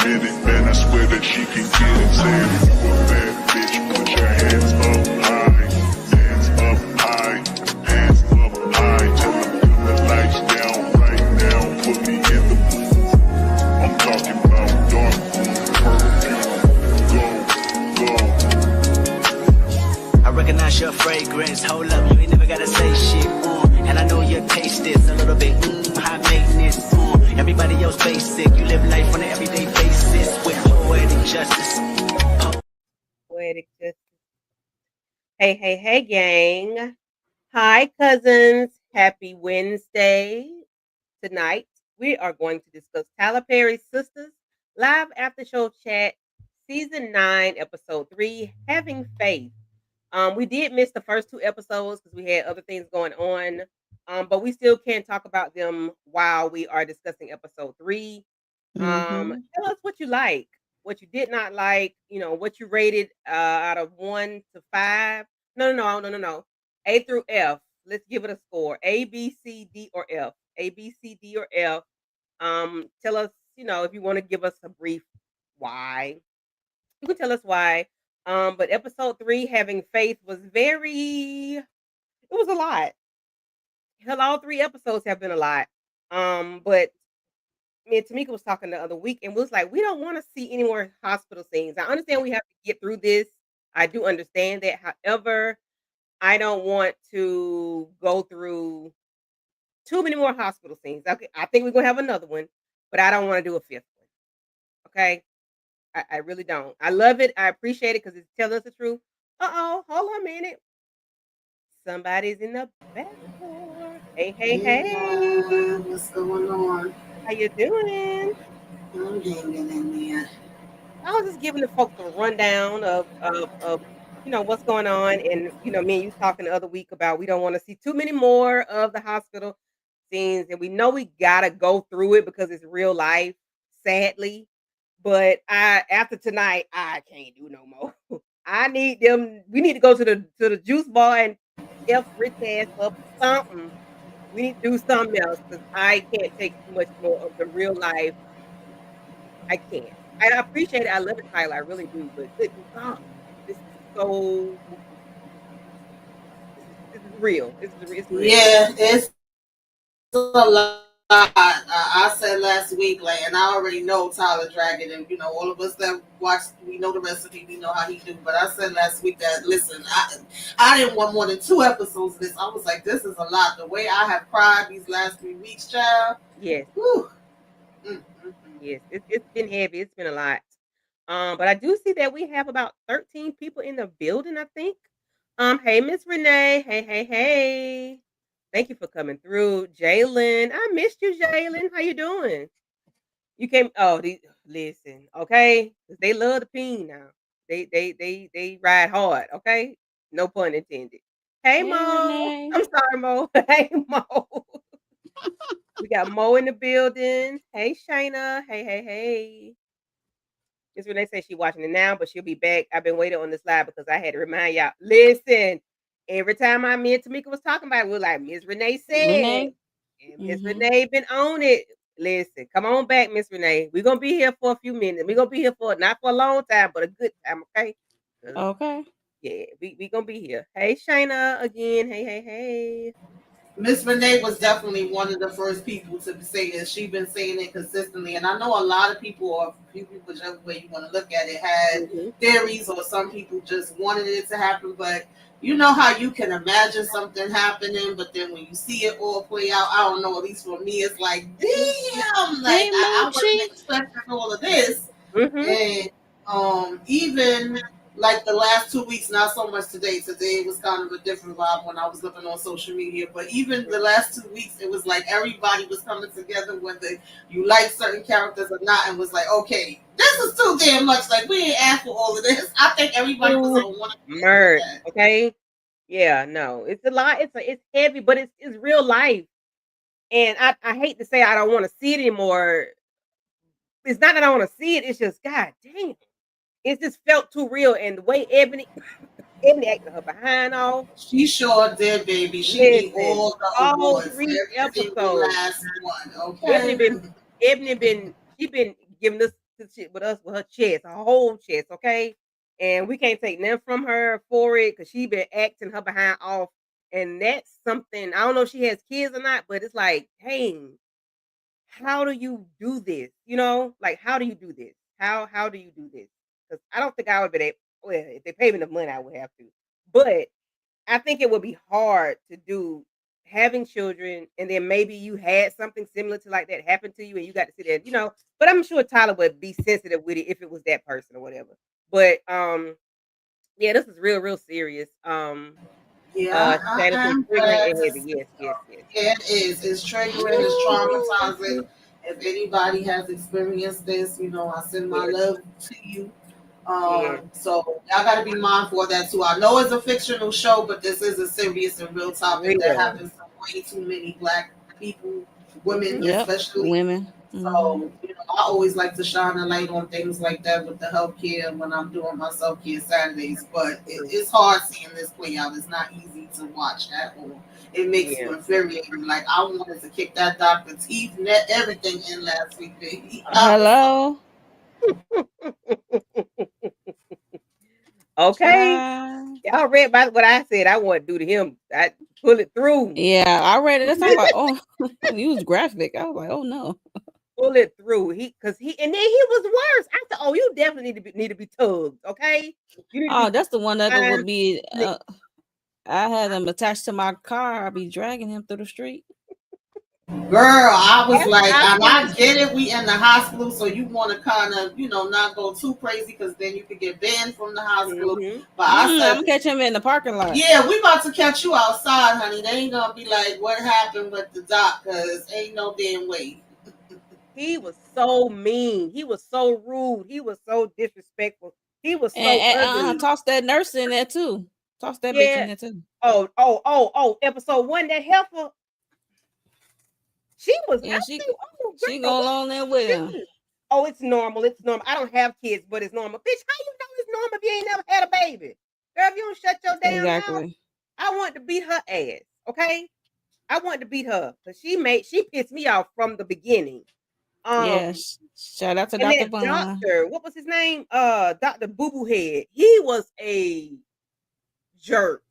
minute, man, I swear that she can get it. Saying if you a bad bitch, put your hands up high. Hands up high. Hands up high. Tell them dim the lights down right now. Put me in the mood. I'm talking about dark perfume. Go, go. I recognize your fragrance. Hold up, you ain't never gotta say shit. And I know your taste is a little bit high maintenance. Everybody else basic. You live life on an everyday basis with poetic justice. Poetic justice. Hey, gang. Hi, cousins. Happy Wednesday. Tonight, we are going to discuss Tyler Perry's Sistas live after show chat, season 9, episode 3, Having Faith. We did miss the first 2 episodes because we had other things going on. But we still can talk about them while we are discussing episode 3. Tell us what you like, what you did not like, what you rated out of 1 to 5. No. A through F. Let's give it a score. A, B, C, D, or F. A, B, C, D, or F. Tell us, if you want to give us a brief why. You can tell us why. But episode 3, Having Faith, was it was a lot. Hell, all 3 episodes have been a lot. But me and Tamika was talking the other week and was like, we don't want to see any more hospital scenes. I understand we have to get through this. I do understand that. However, I don't want to go through too many more hospital scenes. Okay, I think we're gonna have another one, but I don't want to do a 5th one. Okay. I really don't. I love it. I appreciate it because it's telling us the truth. Hold on a minute. Somebody's in the back door. Hey. What's going on? How you doing? I'm hanging in there. I was just giving the folks a rundown of what's going on. And, me and you talking the other week about we don't want to see too many more of the hospital scenes. And we know we got to go through it because it's real life, sadly. But after tonight, I can't do no more. I need them. We need to go to the juice bar and F Rich ass up something. We need to do something else because I can't take too much more of the real life. I can't. I appreciate it. I love it, Tyler. I really do. But good God, this is so. This is real. It's real. Yeah, it's a lot. I said last week, and I already know Tyler Dragon, and all of us that watch, we know the recipe, we know how he do. But I said last week that listen, I didn't want more than 2 episodes of this. I was like, this is a lot. The way I have cried these last 3 weeks, child. Yes. Whew. Yes, it's been heavy. It's been a lot. But I do see that we have about 13 people in the building, I think. Hey, Miss Renee. Hey. Thank you for coming through. Jalen. I missed you, Jalen. How you doing? You came listen, okay? 'Cause they love the peen now. They ride hard, okay? No pun intended. Hey, Mo. Renee. I'm sorry, Mo. Hey, Mo. We got Mo in the building. Hey, Shayna. Hey. Miss Renee says she's watching it now, but she'll be back. I've been waiting on this live because I had to remind y'all. Listen, every time me and Tamika was talking about it, we were like, Miss Renee said. Renee? And Miss Renee been on it. Listen, come on back, Miss Renee. We're going to be here for a few minutes. We're going to be here for, not for a long time, but a good time, okay? Okay. Yeah, we going to be here. Hey, Shayna, again. Hey. Miss Renee was definitely one of the first people to say this. She's been saying it consistently, and I know a lot of people, or a few people, whichever way you want to look at it, had theories, or some people just wanted it to happen. But you know how you can imagine something happening, but then when you see it all play out, I don't know. At least for me, it's like, damn, like I wasn't expecting all of this, and even. Like the last 2 weeks, not so much today. Today was kind of a different vibe when I was looking on social media. But even the last 2 weeks, it was like everybody was coming together, whether you like certain characters or not, and was like, okay, this is too damn much. Like, we ain't asked for all of this. I think everybody was on one merge. Okay. Yeah, no, it's a lot. It's heavy, but it's real life. And I hate to say I don't want to see it anymore. It's not that I want to see it. It's just, God damn. It just felt too real, and the way Ebony acted her behind off. She sure did, baby. She did all the awards. 3 episodes. Last one, okay. Ebony been giving us to shit with us with her chest, her whole chest, okay? And we can't take nothing from her for it because she been acting her behind off. And that's something I don't know if she has kids or not, but it's like, hey, how do you do this? You know, like how do you do this? How do you do this? Because I don't think I would be able. Well, if they pay me the money, I would have to. But I think it would be hard to do having children, and then maybe you had something similar to like that happen to you, and you got to sit there, you know. But I'm sure Tyler would be sensitive with it if it was that person or whatever. But yeah, this is real, real serious. Yeah, I Shayla said am triggering glad and to heavy. see. Yes, yes, yes. Yeah, it is. It's triggering. It's traumatizing. If anybody has experienced this, I send my Yes, love to you. yes, So y'all got to be mindful of that too. I know it's a fictional show, but this is a serious and real it's topic that real. happens to way too many black people, women Mhm. Yep, especially. women. So, I always like to shine a light on things like that with the healthcare when I'm doing my self care Saturdays. But it's hard seeing this play out. It's not easy to watch at all. It makes Yeah. you infuriating. Like I wanted to kick that doctor teeth, net everything in last week, baby. I was so Hello, Okay. child. Y'all read about what I said I want to do to him. I pull it through. Yeah, I read it. That's I was like, oh, you was graphic. I was like, oh no. Pull it through. Cause he and then he was worse. I said, oh, you definitely need to be tugged. Okay. You need to be Oh, that's the one that fine. would be. I had him attached to my car. I'd be dragging him through the street. Girl, I was like, I and think I get it. We in the hospital, so you want to kind of, not go too crazy because then you could get banned from the hospital. mm-hmm. But I I'm said, gonna catch him in the parking lot. yeah, we about to catch you outside, honey. They ain't gonna be like, what happened with the doc? Because ain't no damn way. He was so mean. He was so rude. He was so disrespectful. He was so And ugly. toss that nurse in there too. Toss that bitch in Yeah. there too. Oh. Episode one, that heifer. She was. I Yeah, think. Oh, she girl, going on there with him. oh, it's normal. It's normal. I don't have kids, but it's normal. Bitch, how you know it's normal if you ain't never had a baby? Girl, if you don't shut your damn mouth, Exactly. I want to beat her ass. Okay, I want to beat her because she pissed me off from the beginning. Um, Yes. Shout out to and Dr. that Vaughn. doctor, what was his name? Dr. Boo Boo Head. He was a jerk.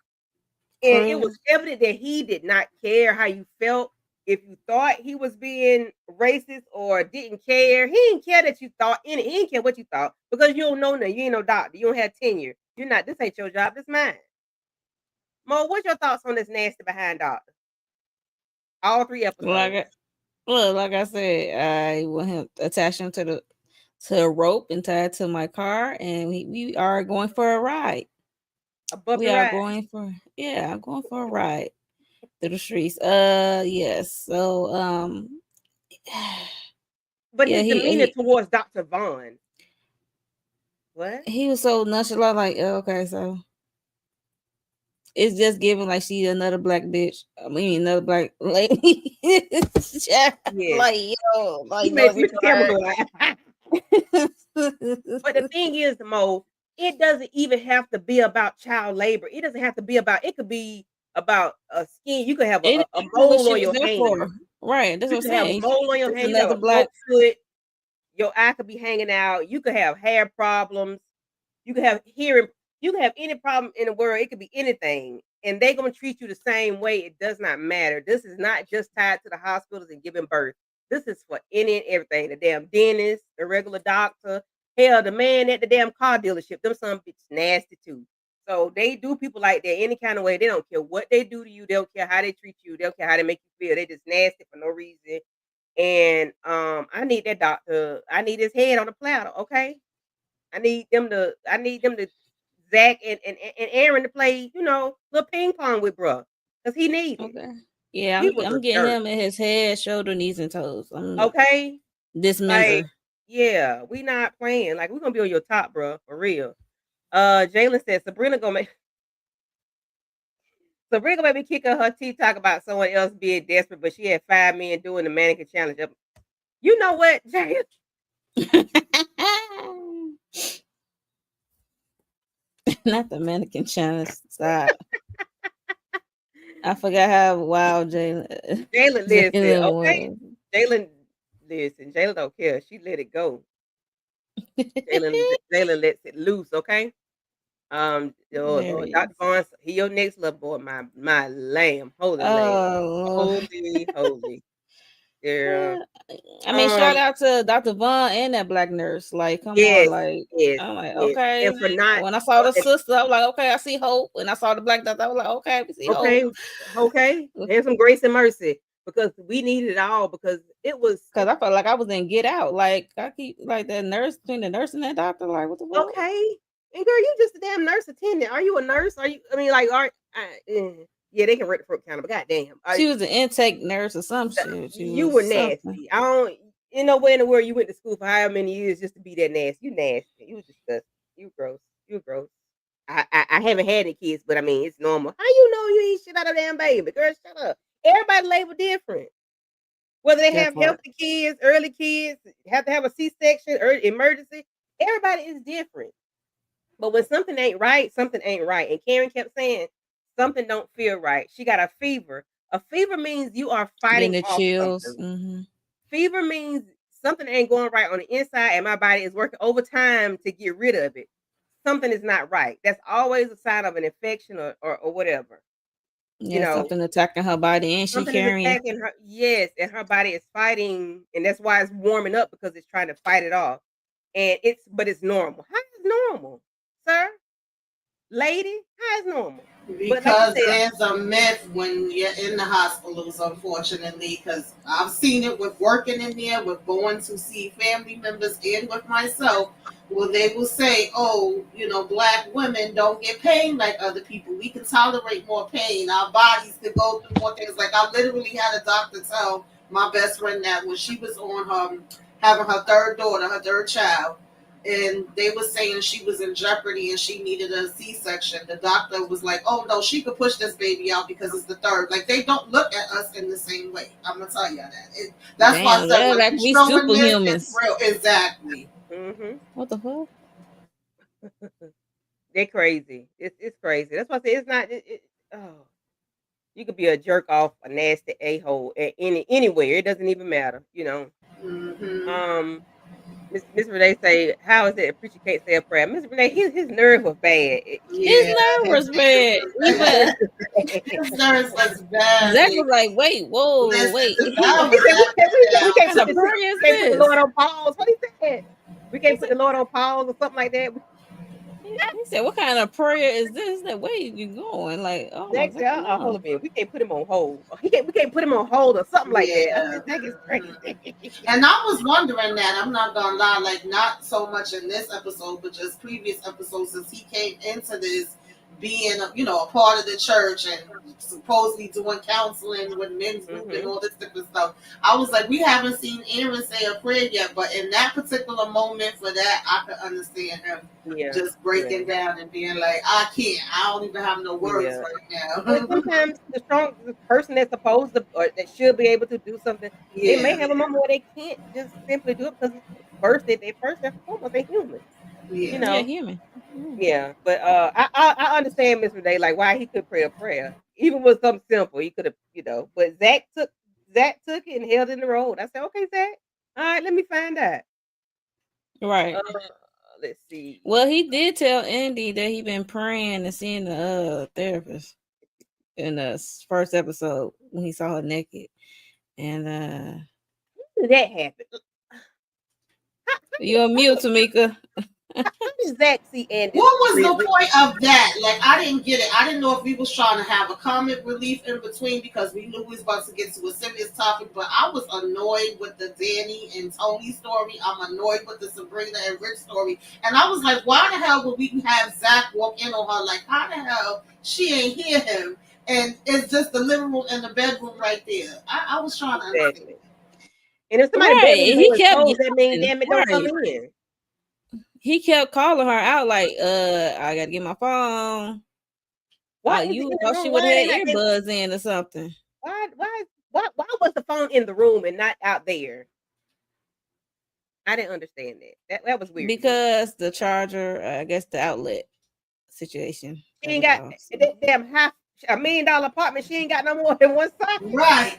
And it was Cruise. evident that he did not care how you felt. If you thought he was being racist or didn't care, he didn't care that you thought in it. He didn't care what you thought because you don't know nothing. You ain't no doctor. You don't have tenure. You're not. This ain't your job. This mine. Mo, what's your thoughts on this nasty behind doctor? All three episodes. Like I said, I want him attach him to a rope and tied to my car, and we are going for a ride. A bumpy We are ride. going for I'm going for a ride through the streets. Yes. So But yeah, his demeanor towards Dr. Vaughn. What? he was so nonchalant, like, okay, so it's just giving like she's another black bitch. I mean, another black lady. Yeah. Like, yo, He like, no, makes we Miss Campbell tried. laugh. But the thing is, Mo, it doesn't even have to be about child labor. It doesn't have to be about. It could be about a skin. You could have It a is what mole she on was your there hand. for. Right. That's You what I'm could have a saying. mole on your It's hand. You could another have a cold black. foot. Your eye could be hanging out. You could have hair problems. You could have hearing. You could have any problem in the world. It could be anything, and they're gonna treat you the same way. It does not matter. This is not just tied to the hospitals and giving birth. This is for any and everything. The damn dentist, the regular doctor, hell, the man at the damn car dealership. Them some bitch nasty too. So they do people like that any kind of way. They don't care what they do to you. They don't care how they treat you. They don't care how they make you feel. They just nasty for no reason. And I need that doctor. I need his head on a platter. Okay. I need them to Zach and Aaron to play, little ping pong with bruh. Because he needed. Okay. Yeah, He was a I'm getting jerk. him in his head, shoulder, knees, and toes. I'm Okay? Like, dismember. yeah, we not playing. Like, we're gonna be on your top, bruh, for real. Jalen said Sabrina gonna make me kick her teeth talk about someone else being desperate, but she had 5 men doing the mannequin challenge. You know what, Jalen? Not the mannequin challenge. Stop. I forgot how wild Jalen, listen, Jalen okay? was. Jalen, listen, Jalen don't care. She let it go. Jalen lets it loose, okay? Lord, Hilarious. Dr. Vaughn, he your next little boy, my lamb, holy lamb, Oh, holy, girl. I mean, shout Um, out to Dr. Vaughn and that black nurse. Like, come on, yes, like, yes, I'm like, yes, okay. and for not, When I saw the and- sister, I was like, okay, I see hope. When I saw the black doctor, I was like, okay, we see hope. okay, here's some grace and mercy because we needed it all because it was Because I felt like I was in Get Out. Like, I keep, like, that nurse, between the nurse and that doctor, like, what the fuck? okay. And girl, you just a damn nurse attendant. Are you a nurse? Are you? I mean, like, yeah, they can rent the fruit counter, but goddamn, She was an intake nurse or some shit. She you was were something. nasty. I don't. You know where in the world you went to school for how many years just to be that nasty? You nasty. You disgusting. You gross. You gross. I haven't had any kids, but I mean it's normal. How you know you ain't shit out of damn baby? Girl, shut up. Everybody labeled different. Whether they That have part. healthy kids, early kids, have to have a C-section, or emergency. Everybody is different. But when something ain't right, something ain't right. And Karen kept saying something don't feel right. She got a fever. A fever means you are Getting fighting the off chills. something. Mm-hmm. Fever means something ain't going right on the inside, and my body is working overtime to get rid of it. Something is not right. That's always a sign of an infection or whatever. You Yeah, know, something attacking her body and she something is carrying. attacking her. Yes, and her body is fighting, and that's why it's warming up because it's trying to fight it off. And but it's normal. How is normal, sir? Lady, how is normal? But like you Because said, there's a myth when you're in the hospitals, unfortunately, because I've seen it with working in there, with going to see family members, and with myself, where they will say, oh, black women don't get pain like other people. We can tolerate more pain. Our bodies can go through more things. Like, I literally had a doctor tell my best friend that when she was on having her third daughter, her third child, and they were saying she was in jeopardy and she needed a C-section. The doctor was like, "Oh no, she could push this baby out because it's the third." Like, they don't look at us in the same way. I'm gonna tell you that. That's why I Damn, said they're when like you we showing this, it's superhumans. real. Exactly. What the fuck? they're crazy. It's crazy. That's why I say it's not. Oh, you could be a jerk off, a nasty a hole anywhere. It doesn't even matter. Hmm. Um, Miss Renee say, "How is it a preacher can't say a prayer?" Miss Renee, his nerve was bad. His Yeah, nerve his was bad. His nerve Even was bad. his nerves was bad. Zach was like, wait, whoa, Listen, wait. I He was said, acting we What can't kind put of prayer is we can't put the this? Lord on pause." What he said? We He can't put said, the Lord on pause or something like that. he said, what kind of prayer is this? That where you going? Like, oh my Zach God, said, hold on a minute. We can't put him on hold. We can't put him on hold or something like that. I Yeah. said, Zach is crazy. And I was wondering that. I'm not gonna lie, like, not so much in this episode, but just previous episodes, since he came into this being a part of the church and supposedly doing counseling with men's group and Mm-hmm. all this different stuff. I was like, we haven't seen Aaron say a prayer yet, but in that particular moment for that, I could understand him Yeah. just breaking Yeah. down and being like, I can't. I don't even have no words Yeah. right But now. sometimes the person that's supposed to or that should be able to do something, they may Yeah. have a moment where they can't just simply do it because first and foremost, they're human. You Yeah. yeah, know. human. Mm. Yeah, but I understand Mr. Day like why he could pray a prayer, even with something simple. He could have, But Zach took it and held in the road. I said, okay, Zach, all right, let me find out. Right. Let's see. Well, he did tell Andy that he been praying and seeing the therapist in the first episode when he saw her naked. And How did that happen? How, you on mute, Tamika. how did Zach see Andy? What was the point of that? Like, I didn't get it. I didn't know if we was trying to have a comic relief in between because we knew we was about to get to a serious topic. But I was annoyed with the Danny and Tony story. I'm annoyed with the Sabrina and Rich story. And I was like, why the hell would we have Zach walk in on her? Like, how the hell she ain't hear him? And it's just the living room and the bedroom right there. I was trying to understand. Exactly. And if somebody's Right. bedroom He door is kept closed, that means yelling. damn it don't come Right. in. He kept calling her out like, I gotta get my phone. Why is it You in the thought she room? would Why have ain't had I in? earbuds in or something. Why was the phone in the room and not out there? I didn't understand that. That was weird to me. Because the charger, I guess the outlet situation. She Cut ain't it got off. So. that damn $500,000 apartment. She ain't got no more than one socket. Right.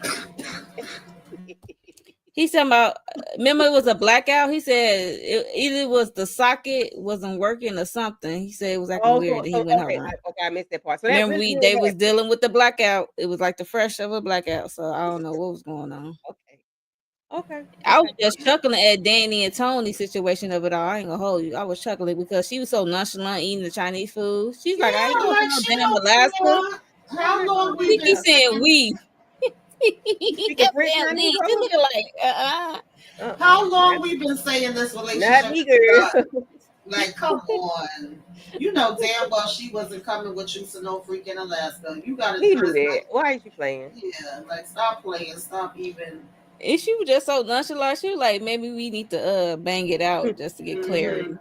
He's talking about. Remember, it was a blackout. He said either it was the socket wasn't working or something. He said it was acting Oh, weird. And he so went okay, her room. I missed that part. So that Remember, really did they was happen. dealing with the blackout. It was like the fresh of a blackout. So I don't know what was going on. Okay. I was just chuckling at Danny and Tony's situation of it all. I ain't gonna hold you. I was chuckling because she was so nonchalant eating the Chinese food. She's like, I ain't going to like no she damn don't Alaska. care how long He we've been keep saying saying. we. He Speaking kept French, saying Chinese, we. She Rose? looking like, How long we've been saying this Not relationship me, is girl. done? Like, come on. You know damn well she wasn't coming with you to no freaking Alaska. You gotta He knew just that. like, Why is she playing? yeah, like stop playing, stop even. and she was just so nonchalant. She was like, maybe we need to bang it out just to get clarity. Mhm.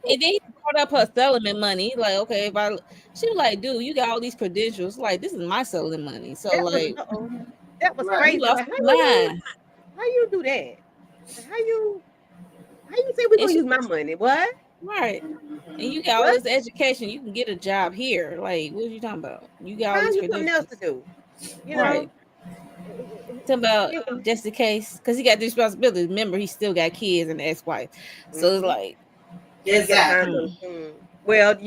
And then he brought up her settlement money. He's like, okay, if I, she was like, dude, you got all these credentials. Like, this is my settlement money. So That was like, that was Right. you crazy. lost Like, your mind. how you do that? Like, how you say we're And gonna she, use my money? What? right. And you got all What? this education. You can get a job here. Like, what are you talking about? You got all Find these you something else credentials. to do. You Right. know? Talking about Mhm. just in case, because he got the responsibility. Remember, he still got kids and ex-wife. So it's like, You gotta find Exactly. something. Well,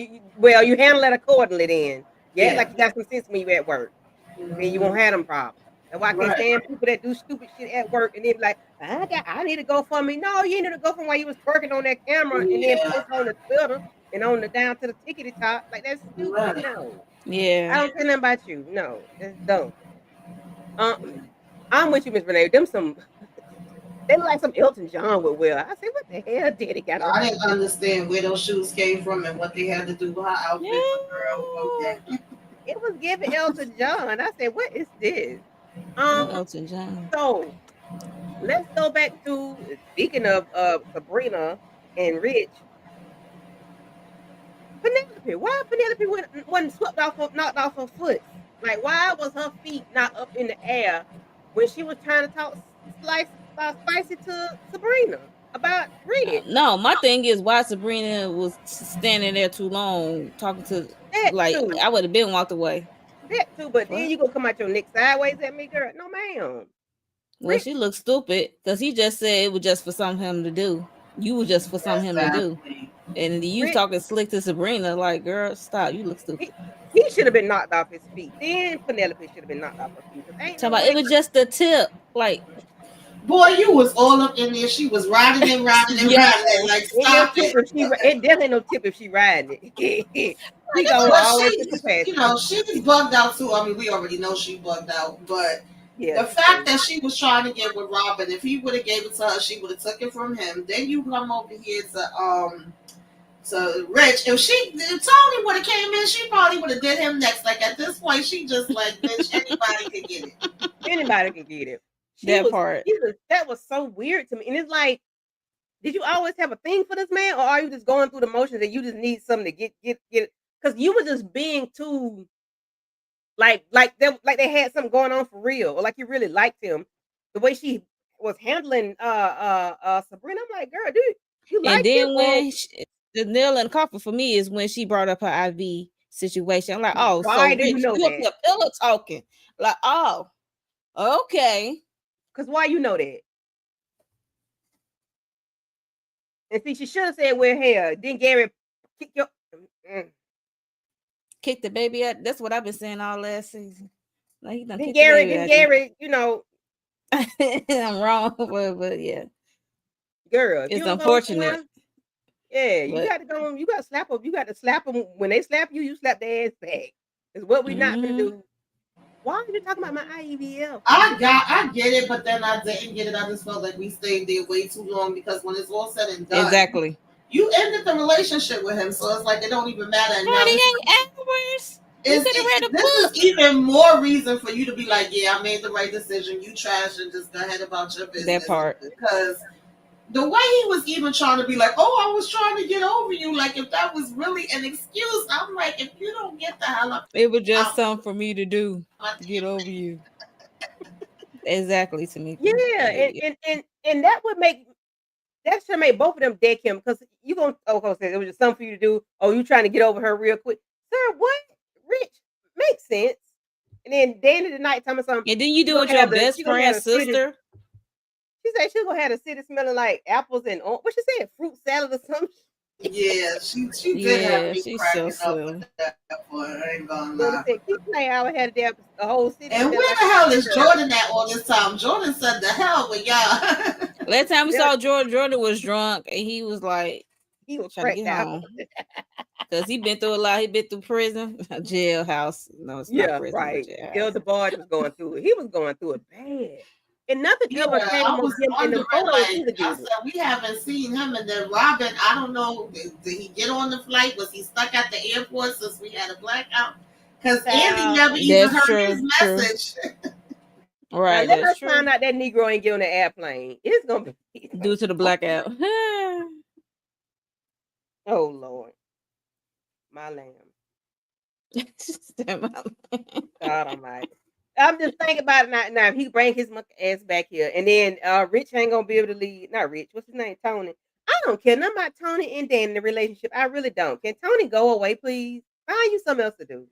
you handle it accordingly then. You act Yeah. like you got some sense when you at work. Then you won't Mhm. have them problems. That's why I can't Right. stand people that do stupid shit at work and then be like, I need to go for me. No, you need to go from while you was twerking on that camera and then Yeah. post on the Twitter and on the down to the tickety top. Like that's stupid. Right. No. I yeah. don't care nothing about you. No, that's dumb. I'm with you, Miss Renee. Them some they look like some Elton John would wear. I say, what the hell did he got on? I didn't understand where those shoes came from and what they had to do with her outfit, but girl, okay. Yeah. It was giving Elton John. I said, what is this? No Um, Elton John. so let's go back to speaking of Sabrina and Rich. Penelope, why Penelope wasn't swept off of, knocked off her foot? Like, why was her feet not up in the air when she was trying to talk spicy to Sabrina about Rich? No, my thing is why Sabrina was standing there too long talking to, That like, too, I would have been walked away. But then What? you gonna come out your neck sideways at me, girl? No, ma'am. Well, Rich, she looked stupid because he just said it was just for some him to do. You was just for some him to do. Exactly. And you Rich, talking slick to Sabrina, like, girl, stop. You look stupid. he should have been knocked off his feet. Then Penelope should have been knocked off her feet. Cause ain't Talking no about it way. was just the tip. Like, Boy, you was all up in there. She was riding and riding and yeah. riding it. Like, Ain't no stop tip it. if she. It definitely ain't no tip if she riding it. She going But all the way to she, you capacity. know, she's bugged out too. I mean, we already know she bugged out, but Yeah, the fact that she was trying to get with Robin, if he would have gave it to her, she would have took it from him. Then you come over here to Rich. If Tony would have came in, she probably would have did him next. Like at this point, she just like, bitch, anybody could get it. anybody can get it. That part. That was so weird to me. And it's like, did you always have a thing for this man, or are you just going through the motions and you just need something to get? Because you were just being too like they had something going on for real, or like you really liked him. The way she was handling Sabrina, I'm like, girl, dude, you And like him, then or when the nail in the coffin for me is when she brought up her IV situation. I'm like, oh, so why do you Rich, know you up that? here pillow talking. Like, oh, okay. Because why you know that? And see, she should have said, "Well, hell, then Gary kick your." Mm. Kick the baby out. That's what I've been saying all last season. Like, he done Then kicked the baby out. Gary, you know, I'm wrong, but yeah, girl, if you it's don't go unfortunate. somewhere, yeah, you But got to go. You got to slap them. You got to slap them when they slap you. You slap their ass back. It's what we not gonna do. Why are you talking about my IEVF? I get it, but then I didn't get it. I just felt like we stayed there way too long because when it's all said and done, exactly. you ended the relationship with him, so it's like it don't even matter. And now 48 hours. You could have read a this book. is even more reason for you to be like, yeah, I made the right decision. You trash and just go ahead about your business. That part. Because the way he was even trying to be like, oh, I was trying to get over you. Like if that was really an excuse, I'm like, if you don't get the hell up, It was just something for me to do to get over you. Exactly, Tamika. Yeah, and that would make should make both of them deck him because you gonna say it was just something for you to do. Oh, you trying to get over her real quick, sir? What? Rich makes sense. And then Danny tonight telling me something. And then you do it with your best friend's sister. She said she gonna have the city smelling like apples and what she said, fruit salad or something. Yeah, she did have me she's so cracking up with silly. that one. I ain't gonna Jordan lie. said, keep playing. I had the whole city And smell where like the an hell apple is salad. Jordan at all this time? Jordan said the hell with y'all. Last time we Yeah. saw Jordan was drunk and he was like He was trying to cracked get out. home. Because he been through a lot. He been through prison, jailhouse. No, it's not Yeah, prison, right. but jailhouse. Elder Barge was going through it. He was going through it bad. And nothing Yeah, ever came I of was him in the wondering, photos like, either, I did said, it? we haven't seen him. And then Robin, I don't know, did he get on the flight? Was he stuck at the airport since we had a blackout? Because Andy never even That's heard his true. message. Now Right, let that's us true. find out that Negro ain't get on the airplane. It's gonna be Due to the blackout. oh Lord, my lamb. God Almighty. I'm just thinking about it now. Now if he bring his monkey ass back here, and then Rich ain't gonna be able to leave. Not Rich. What's his name? Tony. I don't care nothing about Tony and Dan in the relationship. I really don't. Can Tony go away, please? Find you something else to do.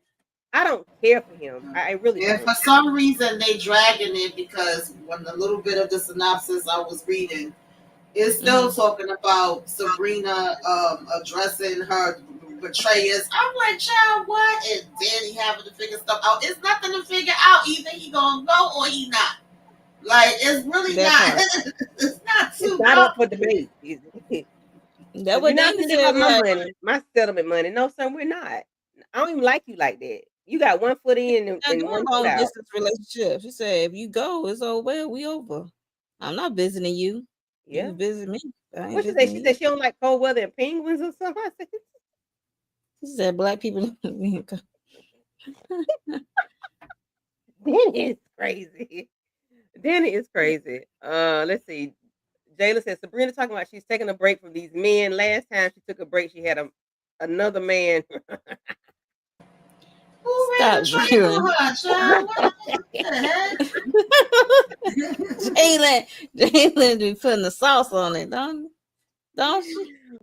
I don't care for him. I really And don't. for some reason, they dragging it because when the little bit of the synopsis I was reading, it's still talking about Sabrina addressing her betrayers. I'm like, child, what? And Danny having to figure stuff out. It's nothing to figure out. Either he gonna go or he not. Like, it's really not. It's not too It's not up for debate. That We're what not Dana gonna give up said. my Like, money, my settlement money. No, son, we're not. I don't even like you like that. You got one foot in not and doing one foot long out. distance relationship. She said, if you go, it's over. We over. I'm not visiting you. Yeah. You visit me. I ain't What she said? visiting She you. said she don't like cold weather and penguins or something. I said, She said black people. Danny is crazy. Danny is crazy. Let's see. Jayla said Sabrina talking about she's taking a break from these men. Last time she took a break, she had another man. Who ran the train on her, child? What the heck? Jalen be putting the sauce on it, don't she?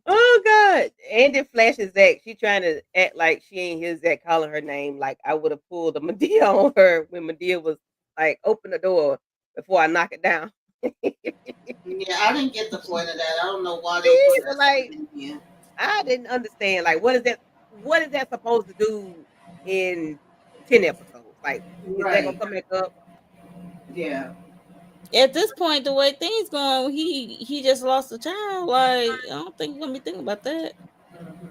Oh God. Andy flashes Zach. She trying to act like she ain't hear Zach calling her name. Like I would have pulled a Medea on her when Medea was like, open the door before I knock it down. Yeah, I didn't get the point of that. I don't know why they put that Like in here. I didn't understand. Like what is that? What is that supposed to do in 10 episodes? Like is that gonna Right. come back up? Yeah. At this point, the way things going, he just lost a child. Like, I don't think you're gonna be thinking about that.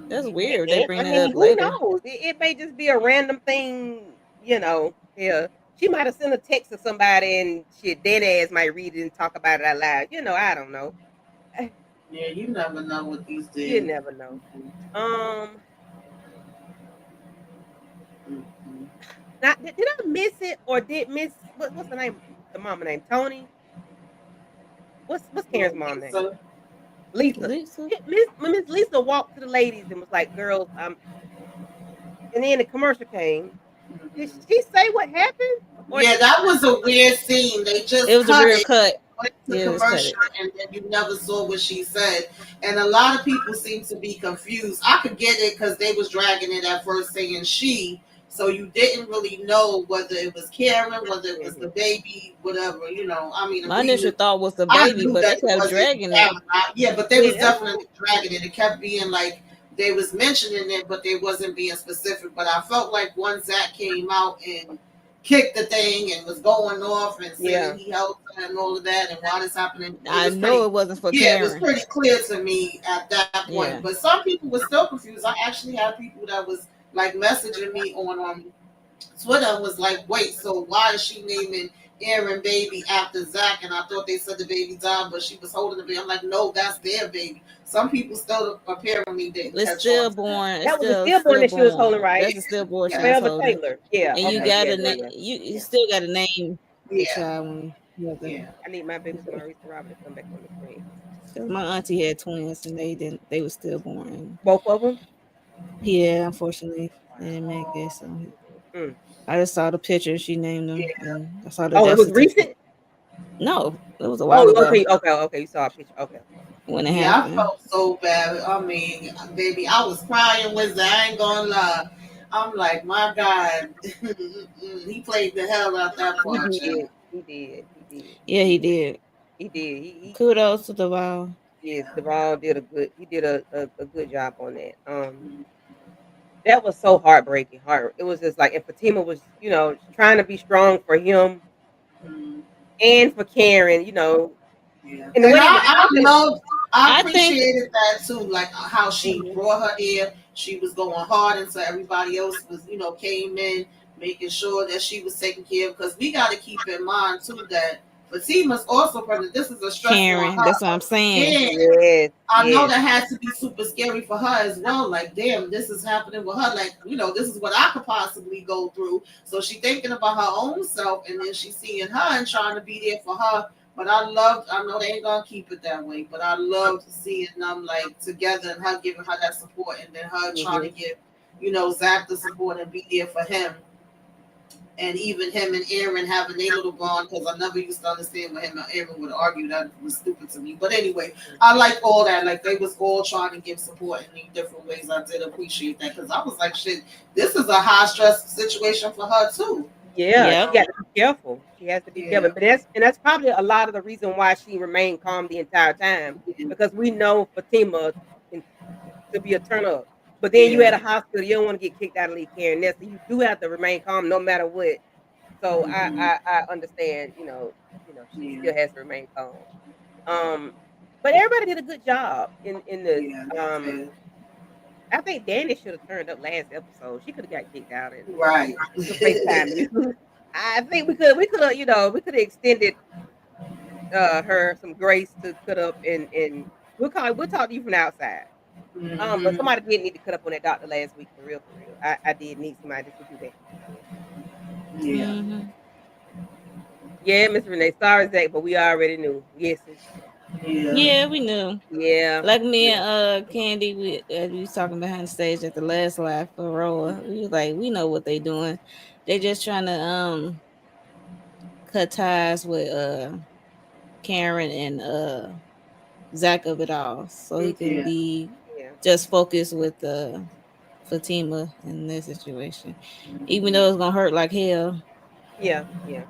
That's weird. They bring I that mean, up who later. knows? It may just be a random thing, Yeah. She might have sent a text to somebody and shit, dead ass might read it and talk about it out loud. I don't know. Yeah, you never know what these did. You never know. Now, did I miss it or did miss what's the name? The mama name Tony. What's Karen's mom name? So, Lisa. Miss Lisa walked to the ladies and was like, "Girls, and then the commercial came. Did she say what happened? Or yeah, that was a weird scene. They just It was a cut weird it. cut. Went to Yeah, it was cut commercial, it. and then you never saw what she said. And a lot of people seem to be confused. I could get it because they was dragging it at first saying she, so you didn't really know whether it was Karen, whether it was the baby, whatever. I mean, My initial thought was the I baby, knew but they that it kept wasn't dragging it. Karen. Yeah, but they was Yeah. definitely dragging it. It kept being like they was mentioning it, but they wasn't being specific. But I felt like once Zach came out and kicked the thing and was going off and saying he helped her and all of that and why this happening. I know it wasn't for Yeah, Karen. it was pretty clear to me at that point. Yeah. But some people were still confused. I actually had people that was like messaging me on Twitter was like, wait, so why is she naming Aaron baby after Zach? And I thought they said the baby died, but she was holding the baby. I'm like, no, that's their baby. Some people still apparently didn't It's catch still on. born. That was a stillborn that she was holding, right? That's a stillborn she was Velvet holding. Taylor. Yeah. And you got to you still got to name the child when you have Yeah. I need my baby's Maurice Robert to come back on the screen. Because my auntie had twins and they were stillborn. Both of them? Yeah, unfortunately, they didn't make it. So I just saw the picture. She named them, and I saw the. Oh, it was recent. No, it was a while ago. Okay. You saw a picture. Okay. When it Yeah, happened. I felt so bad. I mean, baby, I was crying with her. I ain't gonna lie. I'm like, my God, he played the hell out that part. He did. Yeah, he did. He did. He Kudos to Duval. yes, Yeah. Devon did a good job on that. That was so heartbreaking. It was just like, and Fatima was, trying to be strong for him Mhm. and for Karen, Yeah, and the and way they I did. loved, I I think appreciated that too, like how she Mhm, brought her in. She was going hard, and so everybody else was, came in, making sure that she was taken care of. Because we got to keep in mind too that Fatima's also pregnant. This is a stressful on Karen, that's what I'm her. saying. Yeah, yes, I know yes, that has to be super scary for her as well. Like, damn, this is happening with her. Like, this is what I could possibly go through. So she thinking about her own self, and then she's seeing her and trying to be there for her. But I know they ain't gonna keep it that way. But I loved seeing them like together and her giving her that support, and then her trying to hmm give, Zach the support and be there for him, and even him and Aaron having a little bond, because I never used to understand when him and Aaron would argue. That was stupid to me. But anyway, I like all that. Like they was all trying to give support in these different ways. I did appreciate that because I was like, shit, this is a high stress situation for her too. yeah. She Yep. got to be careful. She has to be Yeah, careful. But that's probably a lot of the reason why she remained calm the entire time, yeah, because we know Fatima can, to be a turn up. But then you yeah. at a hospital, you don't want to get kicked out of Lee Karen. So you do have to remain calm no matter what. So Mhm. I understand, she Yeah, still has to remain calm. Um, but everybody did a good job in this. yeah, Um, I think Danny should have turned up last episode. She could have got kicked out and right. the FaceTime you. I think we could have we could have extended her some grace to cut up and we'll talk to you from the outside. But Hmm. somebody did need to cut up on that doctor last week for real, for real. I did need somebody to do that. Yeah, Hmm. Yeah, Miss Renee. Sorry, Zach, but we already knew. Yes, yeah, Yeah, we knew. yeah, Like me yeah, and Candy, we was talking behind the stage at the last live for Roa. We was like, we know what they doing. They just trying to cut ties with Karen and Zach of it all, so he can mhm, yeah, be yeah, just focused with Fatima in this situation. Even though it's gonna hurt like hell. yeah, yeah.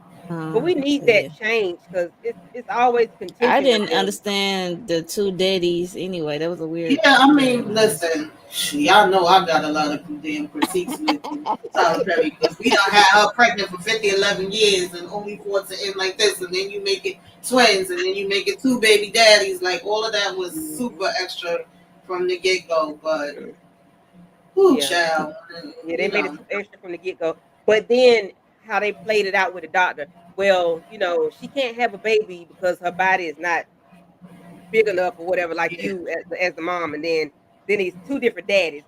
But we need But yeah. that change because it's always I contention with didn't them. understand the two daddies anyway. That was a weird yeah. I mean, storyline. listen, y'all know I got a lot of damn critiques with Tyler Perry because we don't have her pregnant for 50, 11 years and only for it to end like this, and then you make it twins, and then you make it two baby daddies. Like all of that was Mhm. super extra from the get go. But who Yeah, child, yeah, they you made it know, too extra from the get go. But then how they played it out with the doctor. Well, she can't have a baby because her body is not big enough or whatever, like yeah. you as the mom. And then he's two different daddies.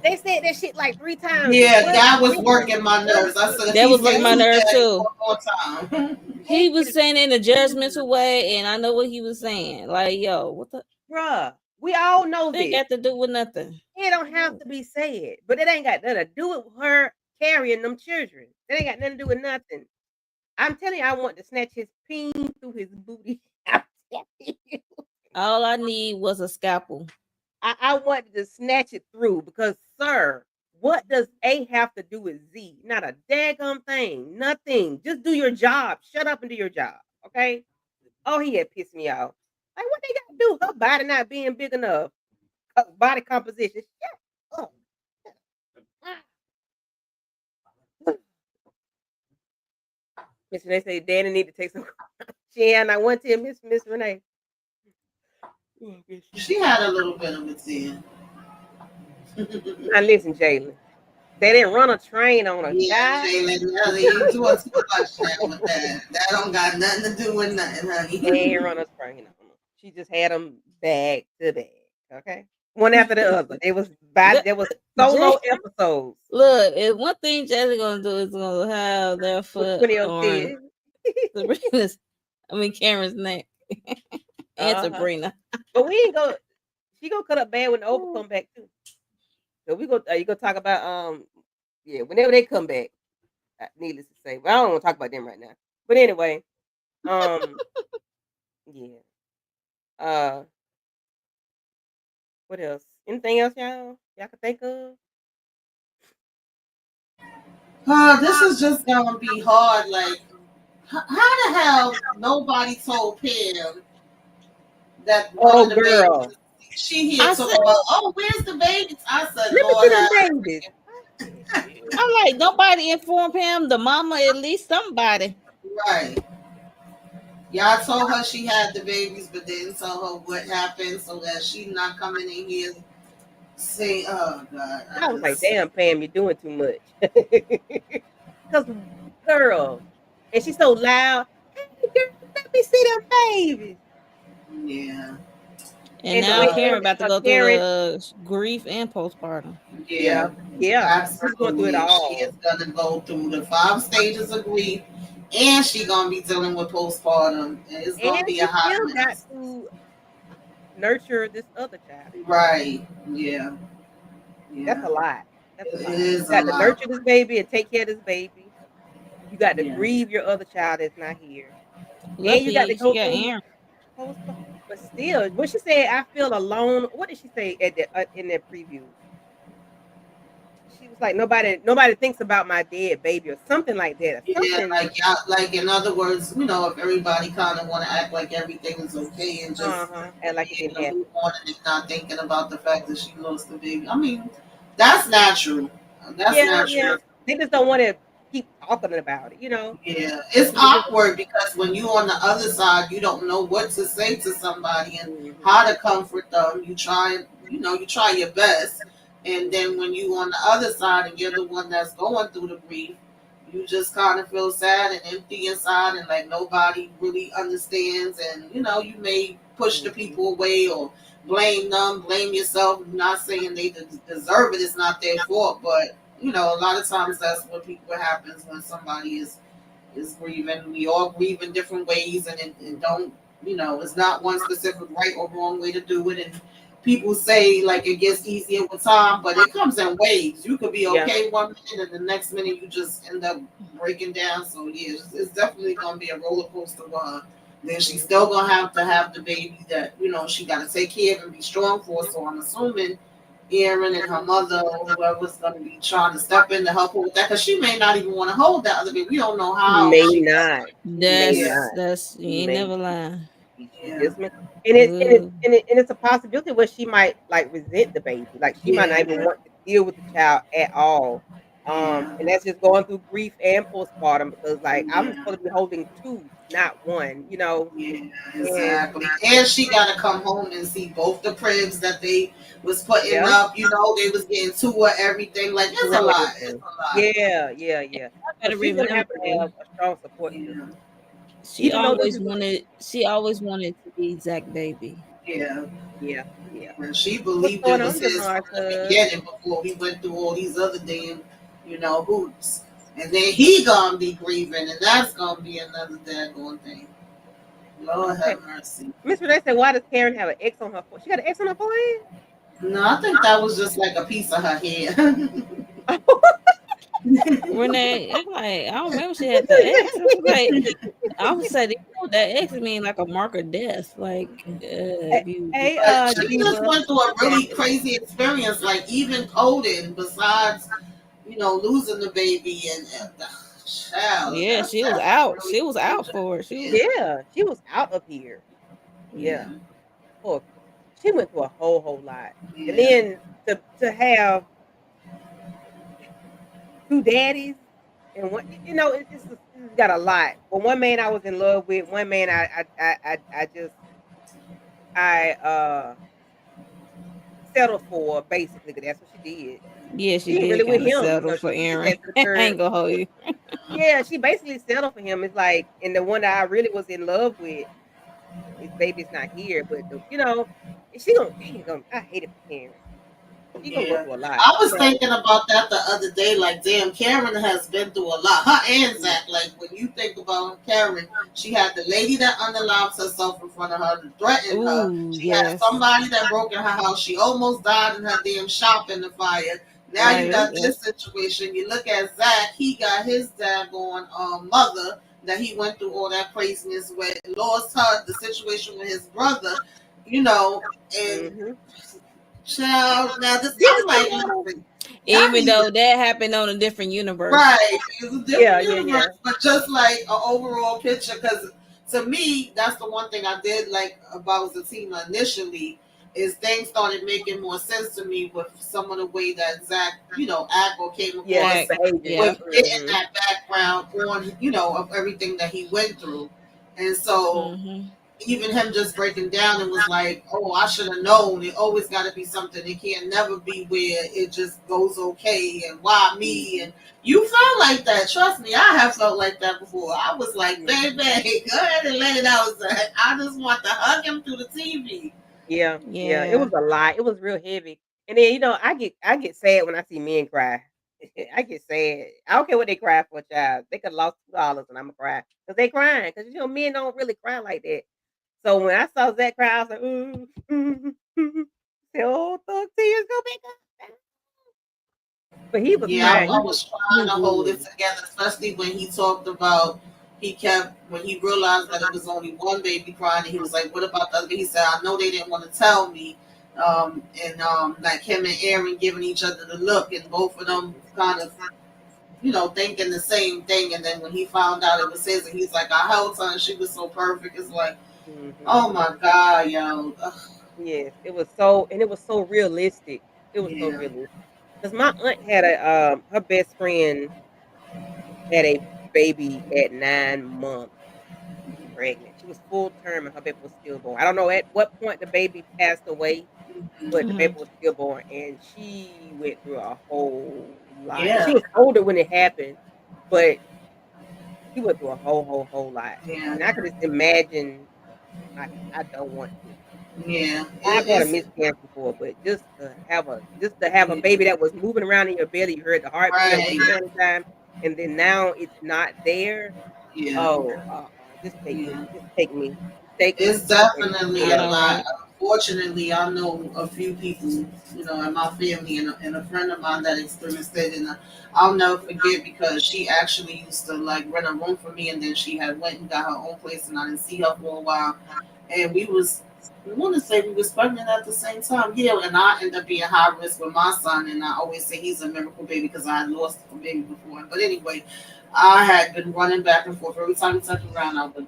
They said that shit like 3 times. Yeah, What that was difference? working my What nerves. I said, if That he was say working my what two nerve daddies too. one more time. He make was it, saying in a judgmental way, and I know what he was saying. Like, yo, what the bruh? We all know they this. got to do with nothing? It don't have to be said, but it ain't got nothing to do with her carrying them children. It ain't got nothing to do with nothing. I'm telling you, I want to snatch his peen through his booty. I'm telling you. All I need was a scalpel. I wanted to snatch it through because, sir, what does A have to do with Z? Not a daggum thing. Nothing. Just do your job. Shut up and do your job. Okay? Oh, he had pissed me off. Like, what they got to do? Her body not being big enough. Body composition. Shut up. Miss Renee say Danny need to take some. And I went to Miss Renee. Oh, She had a little bit of a sin. now listen, Jalen. They didn't run a train on a Yeah, child. Jalen, you doing too much now with that. That don't got nothing to do with nothing, They honey. ain't run a train on them. She just had them bag to bag. Okay, one after the other. There was Jay, solo episodes. look, if one thing Jay's gonna do is gonna have their With foot 20 on on 10. Sabrina's, Karen's neck and Uh-huh. Sabrina. But we ain't go. She gonna cut up bad when the Oprah come back too. So we go. You gonna talk about yeah, whenever they come back. Needless to say, but I don't want to talk about them right now. But anyway, um, yeah. Uh, what else? Anything else, y'all can think of? This is just gonna be hard. Like How the hell nobody told Pam that one Oh, of the girl. babies? She here I talking said, about, oh, where's the babies? I said, Let me see Lord them have babies. I'm like, nobody informed him. The mama, at least somebody. right. Y'all told her she had the babies, but didn't tell her what happened so that she not coming in here say, oh God, I was like, damn, Pam, you're doing too much. Because, girl, and she's so loud. Hey, girl, let me see them babies. yeah. And And the now way Uh, Karen about to go through Karen, the grief and postpartum. yeah, yeah, yeah, she's going through it absolutely. She is all. gonna go through the 5 stages of grief, and she gonna be dealing with postpartum. And it's gonna And be a she hot still got mess. to nurture this other child. Right. Yeah. That's Yeah. a lot. That's a It lot. You is a got to lot. nurture this baby and take care of this baby. You got to Yeah. grieve your other child that's not here. And you got to Lucky she go got through Aaron. postpartum. But still, when she said, I feel alone, what did she say at the in that preview? She was like, nobody thinks about my dead baby or something like that. Or Yeah, something. like in other words, if everybody kind of want to act like everything is okay and just And like it be didn't able to move happen. on and not thinking about the fact that she lost the baby. I mean, that's natural. That's Yeah, yeah. natural. They just don't want to keep talking about it. Yeah, it's They just, awkward because when you on the other side, you don't know what to say to somebody and mhm, how to comfort them. You try your best, and then mhm. when you on the other side and you're the one that's going through the grief, you just kind of feel sad and empty inside, and like nobody really understands. And you may push the Mhm. people away or blame them, blame yourself. I'm not saying they deserve it; it's not their fault, but a lot of times that's what happens when somebody is grieving. We all grieve in different ways, and it don't, it's not one specific right or wrong way to do it. And people say like it gets easier with time, but it comes in waves. You could be Yeah. okay one minute, and the next minute you just end up breaking down. So yeah, it's definitely gonna be a roller coaster for her. Then she's Mhm. still gonna have to have the baby that she got to take care of and be strong for. So I'm assuming Erin and her mother or whoever's going to be trying to step in to help her with that because she may not even want to hold that other baby. We don't know She how may she got. not. She may Yeah, not. That's you She ain't may. never lying. She yeah, just may. And it and it Ooh. and it and it's a possibility where she might like resent the baby. Like she might not yeah, even want to deal with the child at all. yeah, And that's just going through grief and postpartum because like I'm yeah, supposed to be holding two, not one. yeah, And exactly. And she got to come home and see both the cribs that they was putting yeah, up. They was getting to her everything. Like it's to a lot. It's everything. a lot. Yeah, yeah, yeah. I So gotta she's gonna have remember, to have a strong support Yeah, system. she Even though this always is wanted. She always wanted to be Zach baby. yeah. yeah, yeah. And she What's believed it going was on, his from the Jamarcus? beginning before we went through all these other damn, hoops. And then he gonna be grieving, and that's gonna be another daggone thing. Lord Okay. have mercy. Miss Renee said, why does Karen have an X on her forehead? She got an X on her forehead? No, I think that was just like a piece of her hair. Renee, I'm like, I don't remember she had the X. I was like, I would say, that X mean like a mark of death. Like, Hey, if you, hey, But she just Diva. went through a What's really happening? crazy experience, like even coding, besides, losing the baby and child, yeah, that's she was that's out. really She was out major. for it. She was, Yeah, Yeah, she was out of here. Yeah. yeah, Poor she went through a whole lot. And yeah. then to have two daddies and one, it's got a lot. But one man I was in love with, one man I just I settled for basically because that's what she did. yeah, she She ain't did really with kind of him, settle for she just Aaron. had to the I curb. ain't gonna hold you. Yeah, she basically settled for him. It's like, and the one that I really was in love with, his baby's not here, but she gonna I hate it for Karen. She gonna go Yeah, through a lot. I was thinking about that the other day. Like, damn, Karen has been through a lot. Her and Mm. Zach. Like, when you think about Karen, she had the lady that unalived herself in front of her to threaten her. Ooh, She had yes. somebody that broke in her house. She almost died in her damn shop in the fire. Now Right. you got this situation. You look at Zach. He got his daggone mother that he went through all that craziness with. Lost her. The situation with his brother. You know, and Mhm. child. Now this, Didn't I'm she like, have listen. Y'all Even need though to, that happened on a different universe. right. It's a Yeah, different yeah, universe, yeah. but just like an overall picture. Because to me, that's the one thing I did like about Zatima initially is things started making more sense to me with some of the way that Zach, act or came Yeah, his across behavior. Yeah. with getting Hmm. that background on, of everything that he went through. And so Mm-hmm. even him just breaking down and was like, "Oh, I should have known. It always got to be something. It can't never be where it just goes okay. And why me?" Hmm. And you felt like that. Trust me, I have felt like that before. I was like, Hmm. "Baby, go ahead and let it out." Zach. I just want to hug him through the TV. Yeah, yeah. It Yeah. was a lot. It was real heavy. And then I get sad when I see men cry. I get sad. I don't care what they cry for, child. They could have lost $2 and I'm gonna cry because they crying. Because men don't really cry like that. So when I saw Zach cry, I was like, ooh, the old thug tears go back up. But he was Yeah, crying. I was He trying was to hold it moving. together, especially when he talked about when he realized that it was only one baby crying, and he was like, "What about the other?" He said, "I know they didn't want to tell me." And like him and Aaron giving each other the look, and both of them kind of, thinking the same thing. And then when he found out it was his, and he's like, "I held her, and she was so perfect." It's like, Hmm. oh my god, yo, ugh, Yes, it was so realistic. It was so yeah, realistic. Because my aunt had her best friend had a baby at 9 months pregnant. She was full term and her baby was stillborn. I don't know at what point the baby passed away, but the Mm-hmm. baby was stillborn, and she went through a whole lot. And she yeah, was older when it happened, but she went through a whole lot. yeah, And I could just imagine. I don't want to. yeah. I've had a It's miscarriage before, but just to have a yeah, baby that was moving around in your belly, you heard the heartbeat at the right, appointed time, and then now it's not there. yeah. Oh, just take Yeah, me, just take me, take it's me, and definitely I a yeah. know, lot. right? Unfortunately, I know a few people, in my family and a friend of mine that experienced it, and I'll never forget because she actually used to like rent a room for me, and then she had went and got her own place, and I didn't see her for a while, and we want to say we was pregnant at the same time, yeah, and I ended up being high risk with my son, and I always say he's a miracle baby because I had lost a baby before, but anyway, I had been running back and forth every time he turned around. I would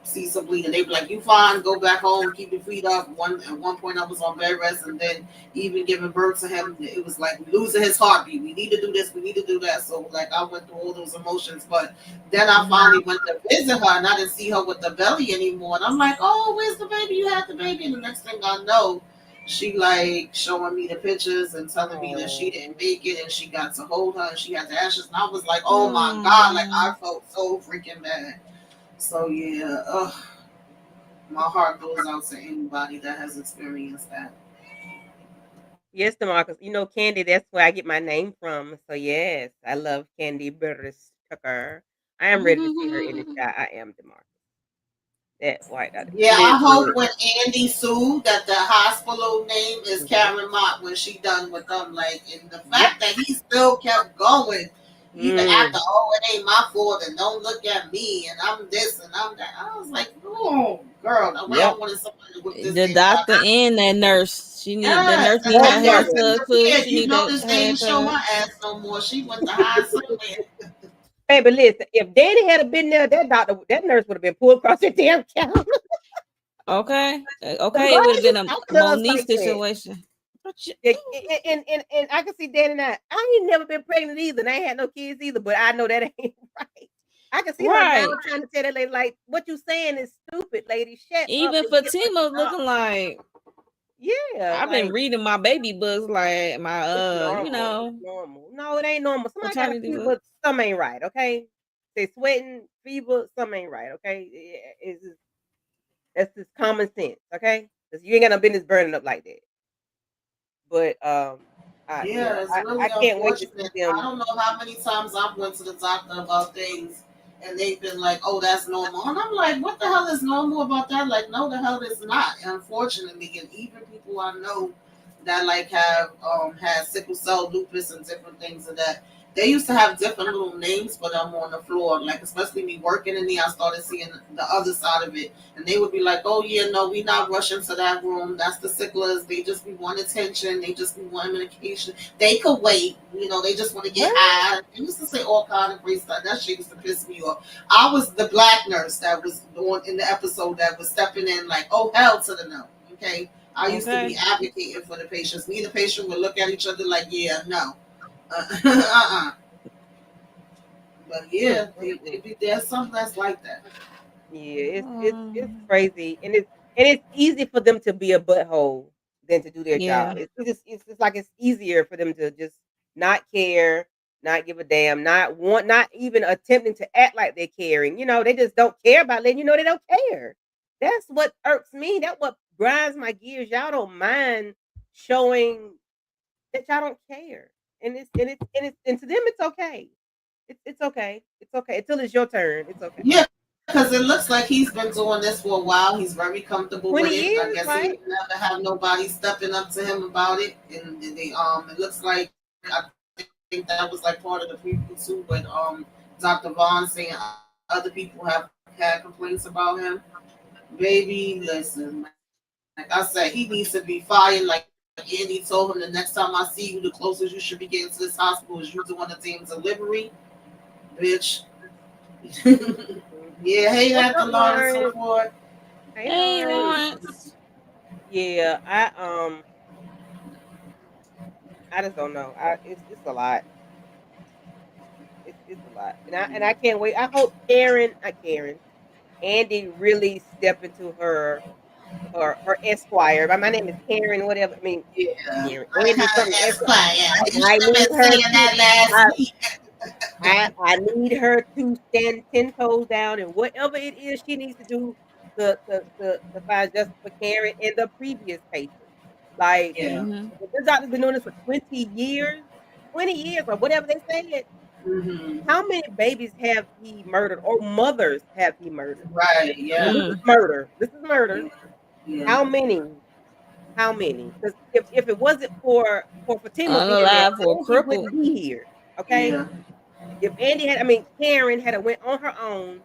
see some bleeding. They be like, "You fine? Go back home. Keep your feet up." At one point, I was on bed rest, and then even giving birth to him, it was like losing his heartbeat. We need to do this. We need to do that. So like I went through all those emotions, but then I Mm-hmm. finally went to visit her, and I didn't see her with the belly anymore. And I'm like, "Oh, where's the baby? You had the baby." And the next thing I know, she like showing me the pictures and telling me that she didn't Oh, make it, and she got to hold her, and she had the ashes. And I was like, "Oh my god!" Like I Oh. felt so freaking bad. So yeah, my heart goes out to anybody that has experienced that. yes, Demarcus. Candy. That's where I get my name from. So yes, I love Candy Burris Tucker. I am ready to see her in the shot. I am Demarcus. That white. Yeah, She is I hope good. when Andy sued that the hospital name is Hmm. Karen Mott when she done with them. Like, and the Yep. fact that he still kept going, even after, Mm. oh, it ain't my fault, and don't look at me, and I'm this and I'm that. I was like, oh, girl, now we Yep. all wanted somebody to whip this The thing out. doctor and that nurse. The Yes, nurse and need Both her that hair nurse of them. tugged too. disappeared. She You need that notice her they hair ain't show her tugged. ass no more. She went to hide somewhere. Baby, listen, if Danny had been there, that nurse would have been pulled across the damn counter. Okay. Because Okay, why it would have do you been talk a to us Monique like that? situation. But Yeah, and I can see Danny now. I ain't never been pregnant either, and I ain't had no kids either, but I know that ain't right. I can see her now right. trying to tell that lady, like, what you saying is stupid, lady. Shut up Even and get what you Fatima got. looking like Yeah, I've been like, reading my baby books, like my it's normal. It's normal. No, it ain't normal. Somebody got a paternity book. fever, something ain't right, okay? They sweating, fever, something ain't right, okay? That's just common sense, okay? Because you ain't got no business burning up like that. But yeah, Yeah, it's I really can't wait to see unfortunate. I them. don't know how many times I've went to the doctor about things and they've been like, "Oh, that's normal," and I'm like, "What the hell is normal about that?" Like, no, the hell is not. Unfortunately, and even people I know that like have had sickle cell lupus and different things of that, They used to have different little names for them on the floor. Like, especially me working in there, I started seeing the other side of it. And they would be like, oh, yeah, no, we not rushing to that room. That's the sicklers. They just be want attention. They just be wanting medication. They could wait. You know, they just want to get What? high. They used to say all kind of great stuff. That shit used to piss me off. I was the black nurse that was on in the episode that was stepping in like, oh, hell to the no. Okay? I used to be Okay. advocating for the patients. Me and the patient would look at each other like, yeah, no. Uh-uh. But Mm, yeah, mm, mm. there's something that's like that. Yeah, it's Um, crazy, and it's easy for them to be a butthole than to do their yeah. job. It's just like it's easier for them to just not care, not give a damn, not even attempting to act like they're caring. You know, they just don't care about letting you know they don't care. That's what irks me. That's what grinds my gears. Y'all don't mind showing that y'all don't care, and to them it's okay. It's okay. It's okay until it's your turn. It's okay. Yeah, because it looks like he's been doing this for a while. He's very comfortable with 20 it. I years, guess he right? would never have nobody stepping up to him about it. And they it looks like I think that was like part of the people too. But Dr. Vaughn saying other people have had complaints about him. Baby, listen, like I said, he needs to be fired. Like Andy told him, the next time I see you, the closest you should be getting to this hospital is you doing the damn delivery, bitch. Mhm. Yeah, hey, What's Dr. up, Lawrence Lawrence? support. Hey, Hey, Lawrence. Lawrence. Yeah, I just don't know. It's a lot. It's a lot, and I can't wait. I hope Andy really step into her Esquire. My name is Karen, whatever. I mean, Yeah, Karen. Andy something Esquire. Esquire. You I should have need been her saying to. that last I, week. I need her to stand 10 toes down and whatever it is she needs to do to find justice for Karen and the previous patient. Like Yeah. Mm-hmm. if this doctor's been doing this for 20 years or whatever they said. Hmm. How many babies have he murdered or mothers have he murdered? Right. And Yeah. this is Mm. murder. This is murder. Yeah. Yeah. How many? How many? Because if it wasn't for Fatima being there, Unalive or Andy crippled. wouldn't be here. Okay, Yeah. if Andy had, I mean, Karen had a went on her own,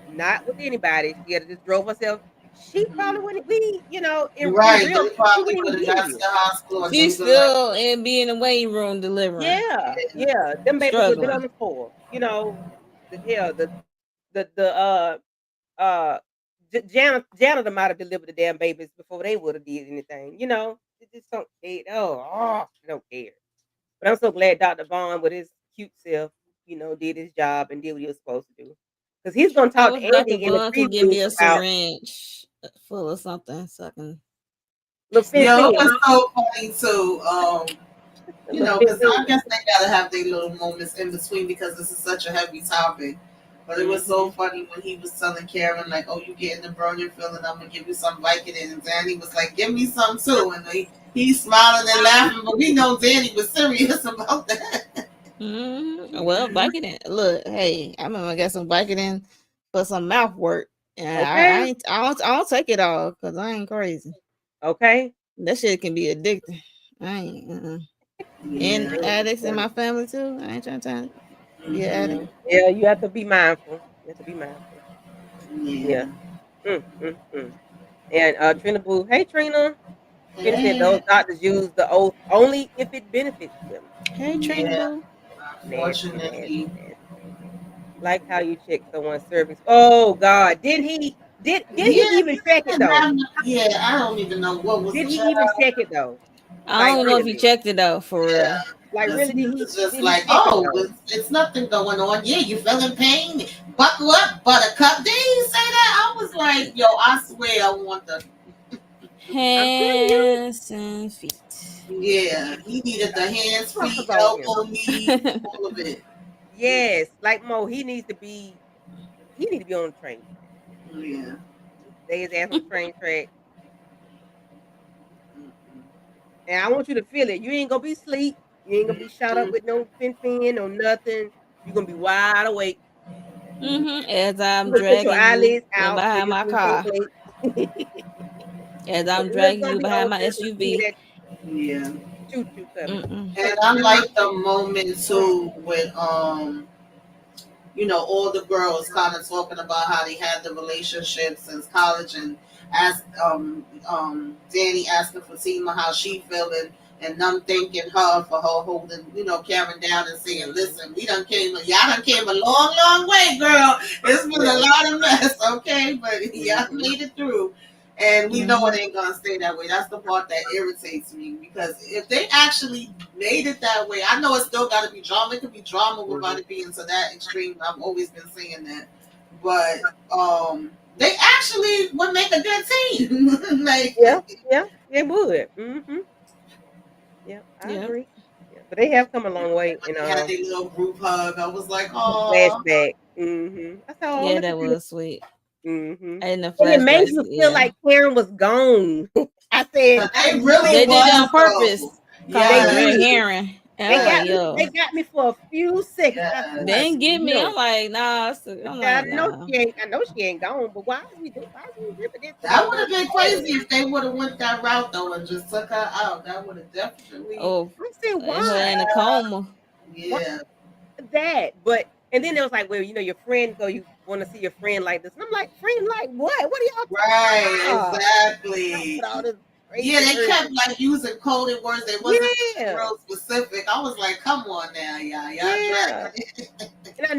not with anybody. She had just drove herself. She probably Hmm. wouldn't be, in Right. real They life, she probably wouldn't even would have be got to here. the hospital and then She's been like, still in be in the waiting room delivering, Yeah, yeah. yeah. Them babies would have been on struggling. the floor. The hell, the uh janitor might have delivered the damn babies before they would have did anything. They just don't care. They don't care. But I'm so glad Dr. Vaughn with his cute self, did his job and did what he was supposed to do. Because he's gonna I talk to wish Dr. Andy in the Bun could give previews me a about syringe full of something so I can little sneak Yo, it it. Finn. was so funny too. Little Because I Finn. guess they gotta have their little moments in between because this is such a heavy topic. But it was so Mhm. funny when he was telling Karen, like, oh, you getting the burning feeling, I'm gonna give you some Vicodin. And Danny was like, give me some too. And he's smiling and laughing, but we know Danny was serious about that. Well, Vicodin. Look, hey, I remember I got some Vicodin for some mouth work, and I Okay. ain't, I don't take it all because I ain't crazy. Okay. That shit can be addicting. I ain't. And Yeah. addicts in Mm, my family too. I ain't trying to be an addict. Hmm. Yeah, you have to be mindful. You have to be mindful. Yeah. Yeah. Mm. And Trina Boo, hey Trina. Trina said those And, doctors use the oath only if it benefits them. Hey, Trina yeah. Boo. Nasty, nasty, Unfortunately. nasty. Like how you check someone's cervix. Oh God, did he? Did Yeah, he even check it though? yeah, I don't even know what was Did the he child. even check it though? I Like don't know if he really? checked it out for real. Yeah, Like because really? he Did he? was just Did he like, check it oh, though? it's nothing going on. Yeah, you feeling pain? Buckle up, buttercup. Did he say that? I was like, yo, I swear I want the. I'm telling you, Hands and feet. Yeah, he needed the hands, talk feet, about him. elbow, knee, all of it. Yes, like Mo, he needs to be. He need to be on the train track. Yeah. Stay his ass on the train track, and I want you to feel it. You ain't gonna be asleep. You ain't gonna be shot up Mm-mm. with no fin or nothing. You're gonna be wide awake. As I'm You're gonna put your dragging you eyelids in out so behind your my teeth don't car. blink. As But I'm it looks dragging gonna you be behind my open. Just give me SUV. that. Yeah. Choo choo coming. And I like the moment too with all the girls kind of talking about how they had the relationship since college and asked Danny asking Fatima how she feeling and them thanking her for her holding, Karen down and saying, listen, y'all done came a long, long way, girl. It's been a lot of mess, okay? But y'all made it through. And we know it ain't gonna stay that way. That's the part that irritates me because if they actually made it that way, I know it's still got to be drama. It could be drama without it being to that extreme. I've always been saying that, but they actually would make a good team. They would. Yeah, I agree. Yeah, but they have come a long way. They had their little group hug. I was like, oh, flashback. I said, oh, Yeah, look that at was sweet. And in the it made flashbacks, you feel like Karen was gone. I said, they really they did it on purpose. Yeah, Red herring. They got me for a few seconds. They didn't get me. I'm like, nah. I know she ain't gone, but why is we ripping this? That would have been crazy if they would have went that route though and just took her out. That would have definitely. Oh, I said why? Her in a coma. Yeah. But and then it was like, well, your friend go, you want to see your friend like this, and I'm like, friend like what? What are y'all talking about? Exactly. All this Yeah, they kept like using coded words. They wasn't real specific. I was like, come on now, y'all And I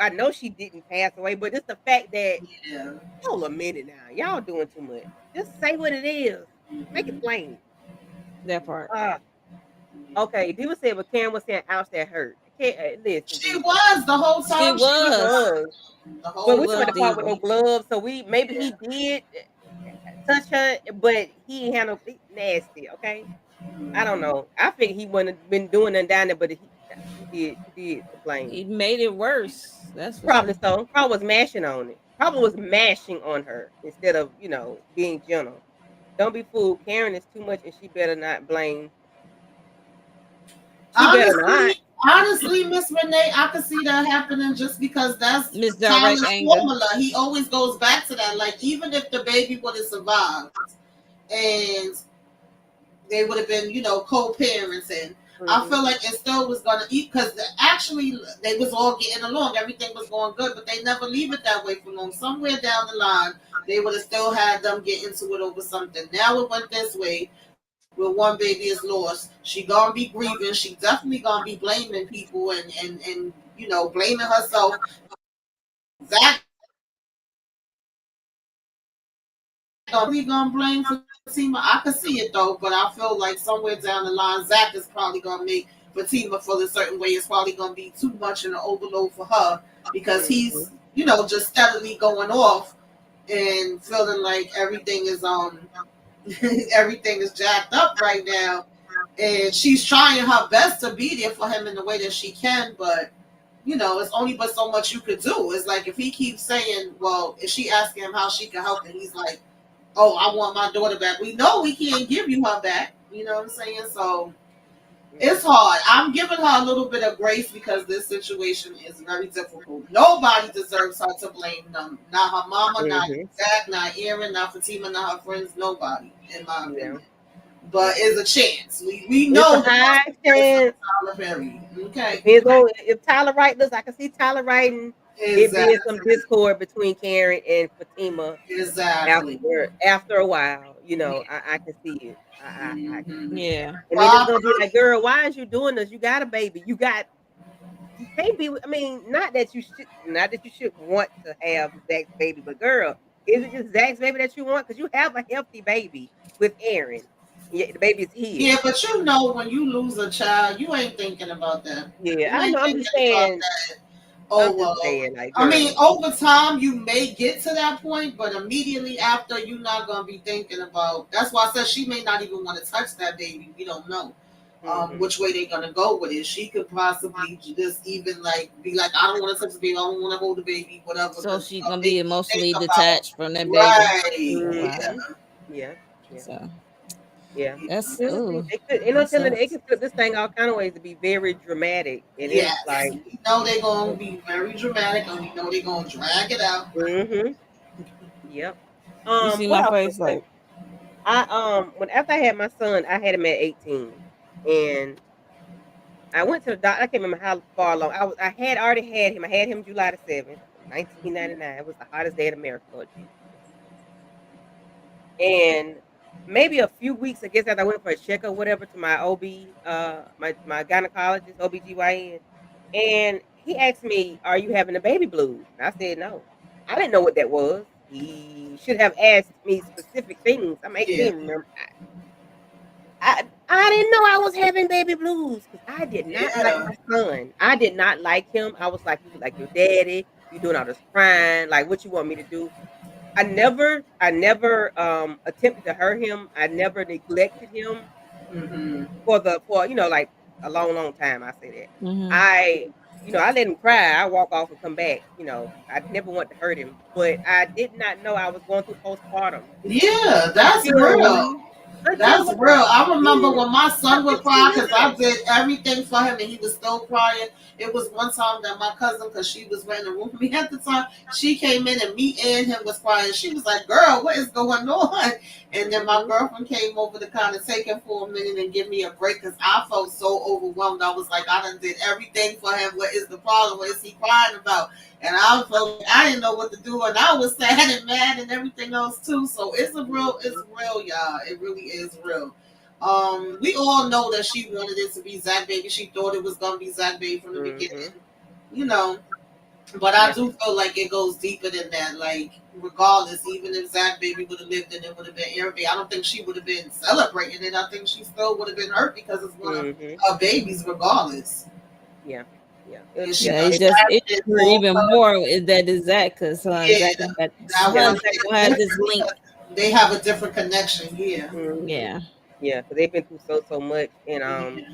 know she didn't pass away, but it's the fact that hold a minute now, y'all doing too much. Just say what it is. Make it plain. That part. Okay, Diva said, but Karen was saying, ouch, that hurt. Listen, she was the whole time. She was. But we saw the part with no gloves, so maybe he did touch her, but he ain't had no nasty. Okay, I don't know. I think he wouldn't have been doing nothing down there, but he did complain. He made it worse. That's probably so. Probably was mashing on it. Probably was mashing on her instead of being gentle. Don't be fooled. Karen is too much, and she better not blame. Honestly, Miss Renee, I could see that happening just because that's Tyler's formula. He always goes back to that. Like, even if the baby would have survived and they would have been, co-parenting, I feel like it still was going to eat because actually they was all getting along. Everything was going good, but they never leave it that way for long. Somewhere down the line, they would have still had them get into it over something. Now it went this way. Where one baby is lost, she gonna be grieving. She definitely gonna be blaming people and blaming herself. Zach gonna blame Fatima. I can see it though, but I feel like somewhere down the line, Zach is probably gonna make Fatima feel a certain way. It's probably gonna be too much in an overload for her because he's just steadily going off and feeling like everything is everything is jacked up right now, and she's trying her best to be there for him in the way that she can, but it's only but so much you could do. It's like if he keeps saying, well, if she asking him how she can help, and he's like, oh, I want my daughter back, we know we can't give you her back, you know what I'm saying? So it's hard. I'm giving her a little bit of grace because this situation is very difficult. Nobody deserves her to blame them. Not her mama, not Zach, not Aaron, not Fatima, not her friends. Nobody, in my opinion. But it's a chance. We know it's a high chance. Tyler Perry. Okay. If Tyler writes this, I can see Tyler writing. It being some discord between Karen and Fatima. Exactly. After a while, I can see it. I can see it. And then it's gonna be like, girl, why is you doing this? You got a baby. You can't be. I mean, not that you should want to have Zach's baby, but girl, is it just Zach's baby that you want? Because you have a healthy baby with Aaron. Yeah, the baby's here. Yeah, but when you lose a child, you ain't thinking about that. Yeah, I know. I'm just saying. I mean, over time you may get to that point, but immediately after, you're not gonna be thinking about. That's why I said she may not even want to touch that baby. We don't know which way they're gonna go with it. She could possibly just even be like, I don't want to touch the baby. I don't want to hold the baby. Whatever. So she's gonna be emotionally detached from that baby. Right. Yeah. So. Yeah, that's they can put this thing all kind of ways to be very dramatic. And it's like we know they're gonna be very dramatic, and we know they're gonna drag it out. Yep. You see my face like after I had my son, I had him at 18. And I went to the doctor. I can't remember how far along. I had already had him. I had him July the 7th, 1999. It was the hottest day in America, Lord Jesus. And maybe a few weeks, I guess, after I went for a checkup, whatever, to my OB, my gynecologist, OBGYN, and he asked me, "Are you having the baby blues?" And I said, "No." I didn't know what that was. He should have asked me specific things. I'm 18, Yeah. remember? I didn't know I was having baby blues because I did not like Yeah. my son. I did not like him. I was like, "You look like your daddy. You doing all this crying. Like, what you want me to do?" I never attempted to hurt him. I never neglected him Mm-hmm. for like a long, long time. I say that. Mm-hmm. I let him cry. I walk off and come back. I never want to hurt him, but I did not know I was going through postpartum Yeah, that's until real. until That's what real. I remember until when my I son would cry because I years. did everything for him and he was still crying. It was one time that my cousin, because she was renting a room for me at the time, she came in and me and him was crying. She was like, "Girl, what is going on?" And then my Mhm, girlfriend came over to kind of take him for a minute and give me a break because I felt so overwhelmed. I was like, I done did everything for him. What is the problem? What is he crying about? And I felt like I didn't know what to do, and I was sad and mad and everything else too. So it's mhm, real, y'all. It really is real. We all know that she wanted it to be Zach Baby. She thought it was gonna be Zach Baby from the beginning, mhm. you know. But I Yeah, do feel like it goes deeper than that. Like, regardless, even if Zach Baby would have lived and it would have been Aaron Baby, I don't think she would have been celebrating it. I think she still would have been hurt because it's one of mhm. her babies, regardless. Yeah, yeah. And she Yeah, It it has been hurt all even her. more is that is Zach because Yeah, Zach got that yeah. son one Zach hit gonna have this different link. because they have a different connection. Yeah, Mhm. Yeah. Yeah, because they've been through so much, and yeah,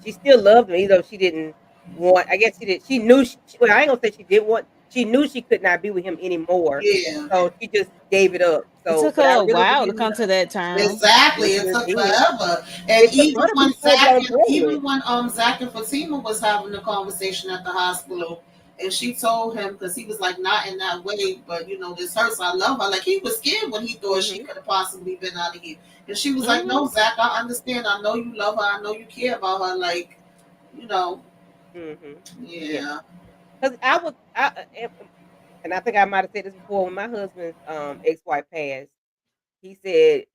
she still loved him, even though she didn't want. I guess she did. She knew. Well, I ain't gonna say she did want. She knew she could not be with him anymore, yeah. so she just gave it up. It So, took but I her a really while to believe come to that term. Exactly. it It sure took did. forever. And It took her to be full blown pregnant. Zach and Fatima was having a conversation at the hospital, and she told him because he was like not in that way, but this hurts. I love her. Like he was scared when he thought she Mhm, could have possibly been out of here, and she was like, "No, Hmm. Zach, I understand. I know you love her. I know you care about her. Like, you know, mhm. Yeah, yeah, because I was. And I think I might have said this before when my husband's ex-wife passed. He said,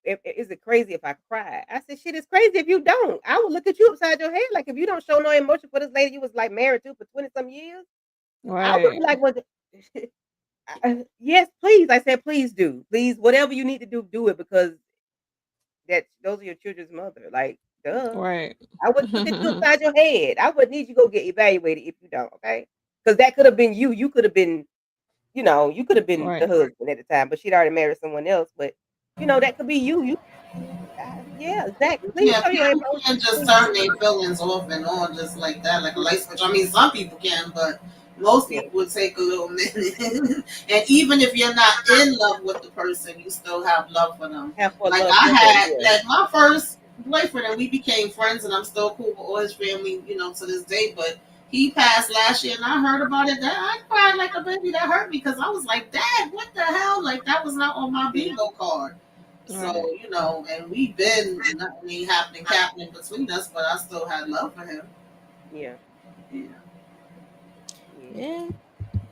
Is it crazy if I cry?" I said, "Shit, it's crazy if you don't. I would look at you upside your head. Like, if you don't show no emotion for this lady you was like married to for 20 some years, I would be Right. like, what? Yes, please." I said, "Please do. Please, whatever you need to do, do it because those are your children's mother. Like, duh. Right. I would look at you upside your head. I would need you to go get evaluated if you don't, okay? Because that could have been you. You could have been you could have been the Right. husband at the time, but she'd already married someone else. But that could be you. Yeah, Zach, please yeah. show your People emotions, can't just please. turn their feelings off and on just like that, like a light switch. I mean, some people can, but most Yeah, people would take a little minute. And even if you're not in love with the person, you still have love for them. have for Like love I for them. had, Yeah, like my first boyfriend, and we became friends, and I'm still cool with all his family, to this day. But he passed last year, and I heard about it. That I cried like a baby. That hurt me because I was like, "Dad, what the hell?" Like that was not on my mhm, bingo card. Right. So, and we've been nothing ain't happening between us, but I still had love for him. yeah, Yeah. yeah. Yeah.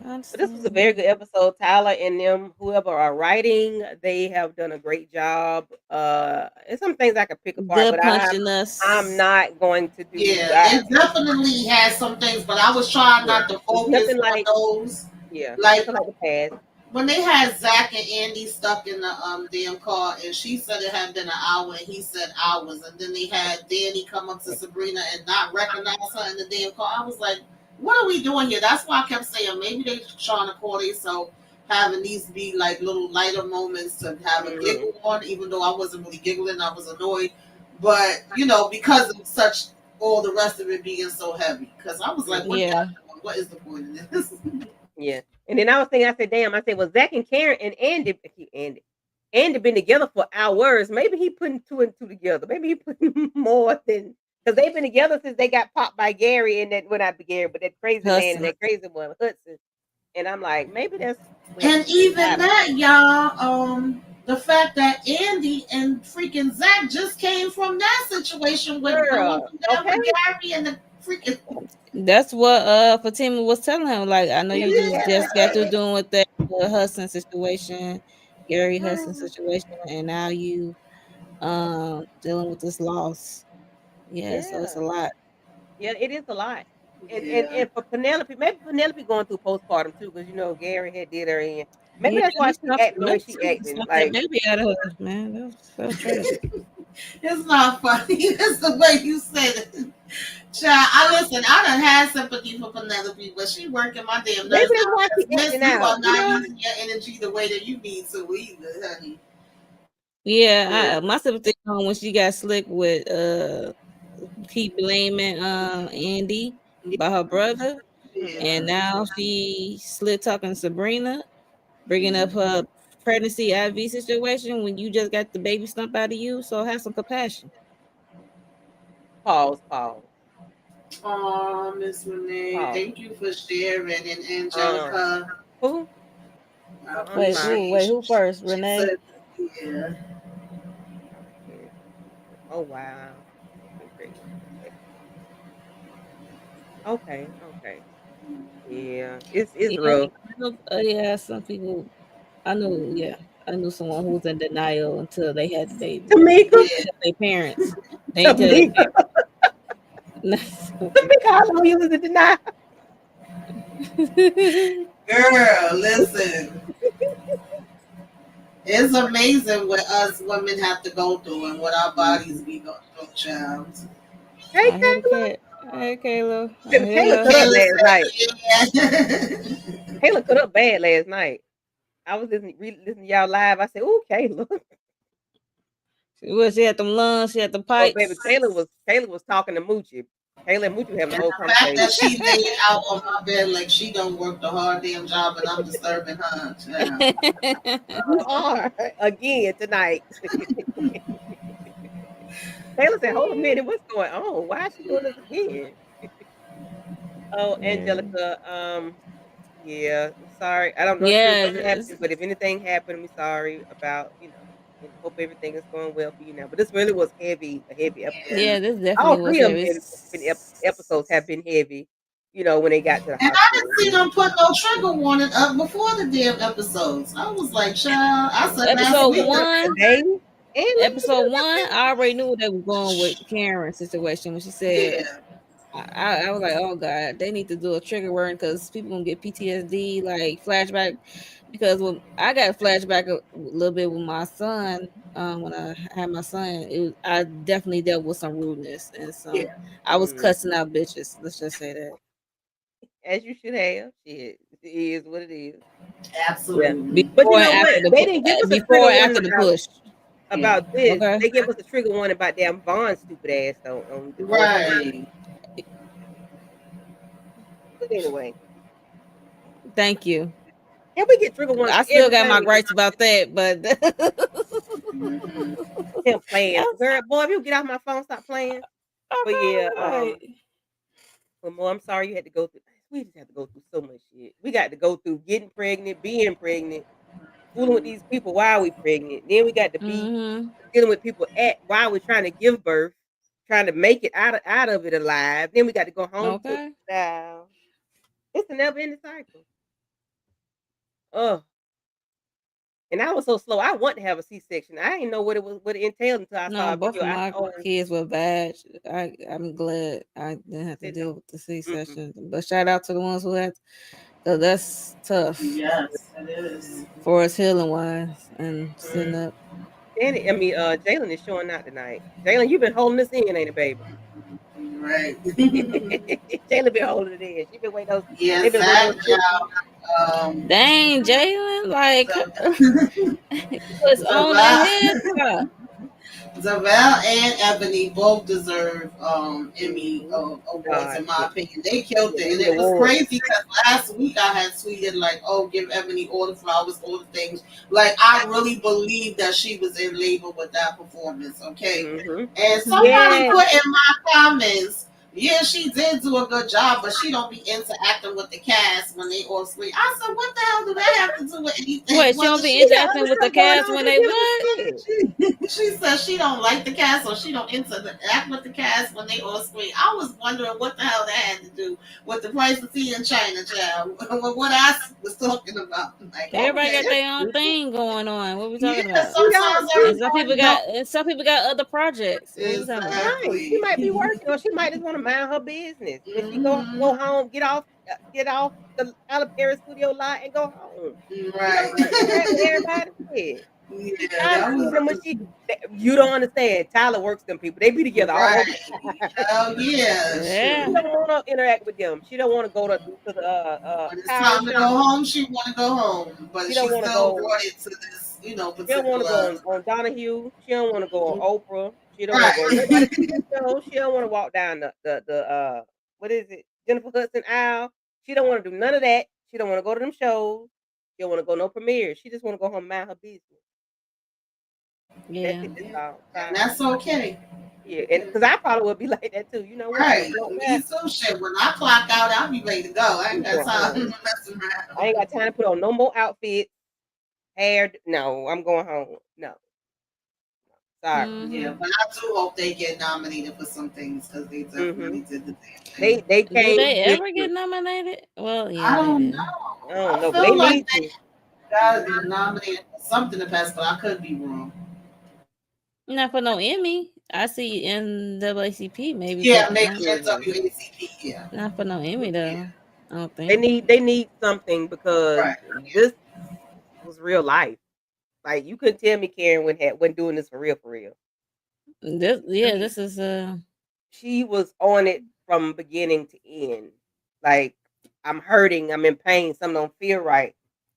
I But this was a understand. very good episode. Tyler and them, whoever are writing, they have done a great job. And some things I could pick apart, Good but I'm punching I'm us. not going to do. Yeah, it definitely has some things, but I was trying Yeah, not to it's focus nothing on like those. nothing Like like the past. when they had Zach and Andy stuck in the damn car, and she said it had been an hour, and he said hours, and then they had Danny come up to Sabrina and not recognize her in the damn car. I was like, what are we doing here? That's why I kept saying maybe they trying to call themselves having these be like little lighter moments to have a Mhm. giggle on, even though I wasn't really giggling, I was annoyed, but because of such all the rest of it being so heavy, because I was like, what Mhm. Yeah. y'all doing? What is the point of this? Yeah. And then I was thinking, I said, damn, I said, well, Zach and Karen and Andy been together for hours. Maybe he putting two and two together. Maybe he putting more than because they've been together since they got popped by Gary and that well not Gary, but that crazy man and Hustle. that crazy one, Hudson. And I'm like, maybe that's what And should even happen. that, y'all, the fact that Andy and freaking Zach just came from that situation with going Girl, through that okay? with Gary and the freaking That's what Fatima was telling him. Like, I know you just got through yeah. doing with that Hudson situation, Gary Hudson situation, and now you dealing with this loss. Yeah, so it's a Yeah. lot. Yeah, it is a lot. And and Yeah. and for Penelope, maybe Penelope going through postpartum too, because Gary had did her in. Maybe Yeah, that's why he she snuffed, acting the way she acting. snuffed that Like, baby out of her, man. That was tragic. It's not funny. It's the way you said it. Child, I listen, I done had sympathy for Penelope, but she working my damn maybe nerves that's now why she because Miss, acting you out. are not using your energy the way that you need to either, honey. Yeah, my sympathy on when she got slick with keep blaming Andy by her brother, and Yeah. now she slick talking to Sabrina, bringing up her pregnancy IV situation when you just got the baby stump out of you. So have some compassion. Pause, pause, Oh, Miss Renee, pause. thank you for sharing. And Um, Angelica, who? I I'm Wait, sorry. who? appreciate Wait, who first? she Renee. said, yeah. Yeah. Oh wow. I've been pregnant for a second. Okay, okay. Yeah, it's Yeah, rough. yeah. Some people. I know. Yeah, I knew someone who was in denial until they had the baby. Tamika, They ain't tell their parents. They ain't tell their Tamika, parents. Tamika, how long you was in denial? Girl, listen, it's amazing what us women have to go through and what our bodies be going through, child. Hey, I hear the Kayla. cat. Hey, Kayla. I hear Kayla her. cut up Kayla last night. said, yeah. Kayla cut up bad last night. I was listening to y'all live. I said, "Ooh, Kayla." Well, she had them lungs. She had the Well, baby, pipes. Kayla was talking to Moochie. Kayla and Moochie were having a And whole the fact that conversation. she laid out on my bed like she don't work the hard damn job and I'm disturbing her. Child. You are again tonight. Kayla said, "Hold a minute, what's going on? Why is she doing this again?" Oh, Yeah. Angelica. Yeah, I'm sorry. I don't know sure Yeah, what happened, but if anything happened, we're sorry about, and hope everything is going well for you now. But this really was a heavy episode. Yeah. yeah, this All definitely was three of them heavy. episodes have been heavy, when they got to the And I hospital. didn't see them put no trigger warning up before the damn episodes. I was like, child, I said last Episode week. one, Today and episode one, I already knew they were going with Karen situation when she said, Yeah. I was like, oh God, they need to do a trigger warning because people gonna get PTSD, like flashback. Because when I got flashback a little bit with my son, when I had my son, I definitely dealt with some rudeness and some. Yeah. I was mm, cussing out bitches. Let's just say that. as you should have. Shit, it is what it is. Yeah, Absolutely. but you Before and know what? after the They didn't give us a before trigger and warning after the push. Yeah. about this. Okay. They gave us a trigger warning about damn Vaughn's stupid ass on Divorce Friday. Right. But anyway, Thank you. can we get trigger warning I for still every got time my we do gripes about that, but Mm-hmm. him playing? Girl, boy, if you get off my phone, stop playing. But yeah, like, but more, I'm sorry you had to go through. We just had to go through so much shit. We got to go through getting pregnant, being pregnant, fooling with these people while we pregnant. Then we got to be mm-hmm. dealing with people while we're trying to give birth, trying to make it out of it alive. Then we got to go home to Okay. the child. It's a never ending cycle. Oh, and I was so slow. I want to have a C-section. I didn't know what it entailed until I saw No, a both video. of I my told her, kids were bad. I'm glad I didn't have to said deal no. with the Mm-mm. C-section. But shout out to the ones who had, because that's tough Yes, it is. Mhm. for us healing wise and sitting Mhm. up. Jalen is showing out tonight. Jalen, you've been holding this in, ain't it, baby? Right. Jalen been holding it in. She been waiting those. Yeah, They've been waiting Zach, those 6 weeks. um, Dang, Jalen, like it's on the Zaval, head top. Zaval and Ebony both deserve Emmy Mhm. awards, God, in my yeah, opinion. They killed yeah, it. And Emmy it was Award. crazy because last week I had tweeted, like, oh, give Ebony all the flowers, all the things. Like, I really believe that she was in labor with that performance, okay? Mhm. And somebody Yeah. put in my comments, Yeah, she did do a good job, but she don't be interacting with the cast when they all sleep. I said, what the hell do that have to do with anything? Wait, she don't be interacting with the cast when they what? She says she don't like the cast, or she don't interact with the cast when they all scream. I was wondering what the hell that had to do with the price of tea in China, child. What I was talking about. Like, Everybody okay, got their own thing going on. What we talking yeah. about? Sometimes And some people everybody got other projects. What we talking about? Right. She might be working, or she might just want to mind her business. When she go home, get off the Calipari studio lot and go home. She don't Right. want to interact with everybody. Yeah. She Yeah, trying to that see was them when you don't understand. Tyler works them people. They be together all right. the time. Oh yeah, Yeah. She sure. don't want to interact with them. She don't want to go to the When it's tire time to go shop. home, she want to go home, but She she don't want to still go. brought it to this, She don't want to go particular. on Donahue. She don't want to go on Oprah. She don't want to go Right. nobody TV show. She don't want to walk down the what is it, Jennifer Hudson aisle. She don't want to do none of that. She don't want to go to them shows. She don't want to go no premieres. She just want to go home and mind her business. That's Yeah. it. That's all. And Sorry. that's okay. Yeah, and because I probably would be like that too. You know what? I'm Right. gonna walk Me back. too. Shit. When I clock out, I'll be ready to go. I ain't I'm got going time to home. mess I around. ain't got time to put on no more outfits. Hair. No, I'm going home. No, sorry. Yeah, Mm-hmm. but I do hope they get nominated for some things because they Hmm. definitely did the damn thing. They Do came they with ever get it. nominated? Well, I yeah, they don't do. I know. don't I know, but they feel like need they to. gotta be nominated for something to pass, but I could be wrong. Not for no Emmy. I see NAACP maybe, Yeah, but maybe not Mhm. NWACP. Yeah. not for no Emmy Yeah. though. I don't think. They need something because Right. this was real life. Like you couldn't tell me Karen when doing this for real for real. I mean, This is she was on it from beginning to end. Like I'm hurting, I'm in pain, something don't feel right.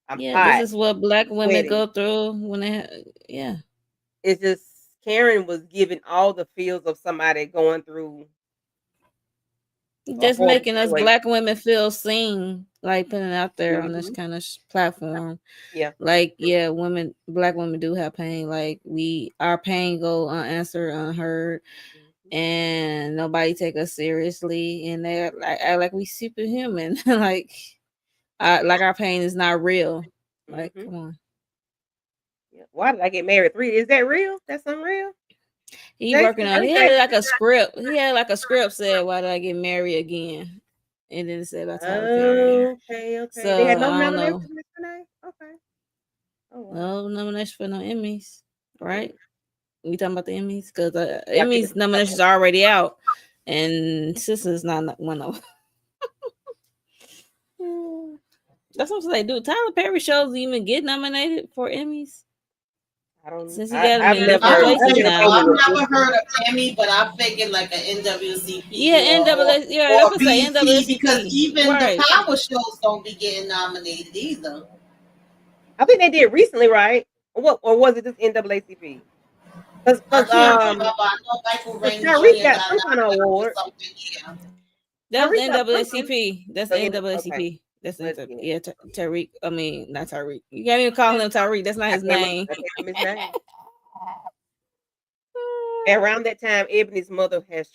I'm this hot, is what black I'm women sweating. go through when yeah. It's just Karen was giving all the feels of somebody going through a Just horrible making us situation. black women feel seen, like putting it out there on this Hmm. kind of platform. Yeah. Like, yeah, black women do have pain. Like our pain go unanswered, unheard, Hmm. and nobody take us seriously, and they act like we superhuman, like our pain is not real. Like, Hmm. come on. Yeah. Why did I get married? 3? Is that real? That's unreal. He Jason, working on. hey He had Jason. like a script. He had like a script said, "Why did I get married again?" And then it said about Tyler Perry. Okay, okay. They So had no I don't nomination know. for this tonight? Okay. Oh wow. No nomination for no Emmys, Mm. right? We talking about the Emmys because Yeah, I think Emmys nominations are already out, and Sisters not one of. them. That's what I'm saying. Do Tyler Perry shows even get nominated for Emmys I don't since he got them I've in never different I don't places I've think never so. now? paid I've never attention. heard of Emmy, but I figured like an NWCP Yeah, Yeah, that's or what I say. BET because NAACP. even the Right. power shows don't be getting nominated either. I think they did recently, right? Or was it just NAACP? Because I can't remember. I know Michael Rainey Tyreek Jr. got got some kind of nominated for award. something. Yeah. That's Tyreek got something. NAACP. That's So, okay. NAACP. That's But yeah. yeah. Tariq. I mean, not Tariq. You can't even call him Tariq. That's not his name. I can't remember his name. Around that time, Ebony's mother has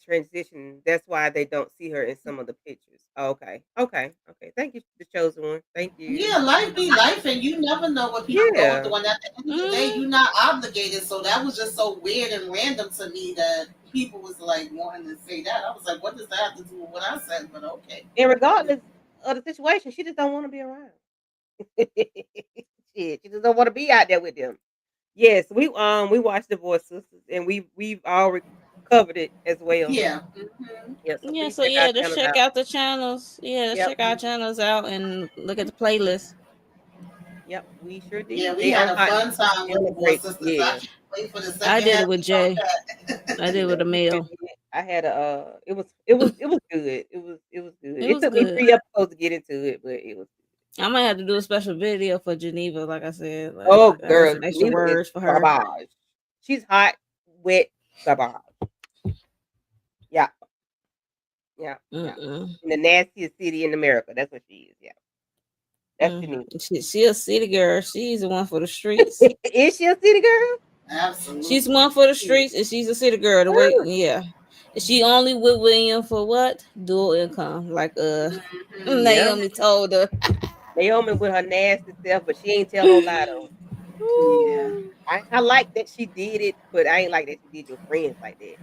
transitioned. That's why they don't see her in some of the pictures. Okay. Okay. Okay. Thank you, the chosen one. Thank you. Yeah, life be life, and you never know what people going Yeah. through. And at the end of the day, Mhm. you're not obligated. So that was just so weird and random to me that people was like wanting to say that. I was like, what does that have to do with what I said? But okay. And regardless of the situation, she just don't want to be around. Shit, she just don't want to be out there with them. Yes, we watched Divorce Sisters, and we've all covered it as well. Yeah. Hmm. Yeah, so Yeah. please So check our yeah, just channels check out. out the channels. Yeah, let's Yep, check our channels out and look at the playlist. yep, we sure Yeah, did. we They had on a hot. fun time They with on the a Boy great. Sisters. I Yeah, can't wait for the I second did it with episode of Jay. I did it with yeah, a we sure male. did. I had a. It was good. It was good. It It was took me good. 3 episodes to get into it, but it was. I might have to do a special video for Geneva, like I said. Like Oh, I got girl, some extra Geneva is words for her. garbage. She's hot, wet, garbage. Yeah, yeah, yeah. Mm-mm. In the nastiest city in America. That's what she is. Yeah, that's Geneva. She a city girl. She's the one for the streets. Is she a city girl? She's absolutely. one for the streets, and she's a city girl. The way, Ooh, yeah. She only with William for what? Dual income. Like Mhm. Yeah. Naomi told her. Naomi with her nasty self, but she ain't tell no lie though. Yeah. Ooh. I like that she did it, but I ain't like that she did your friends like that.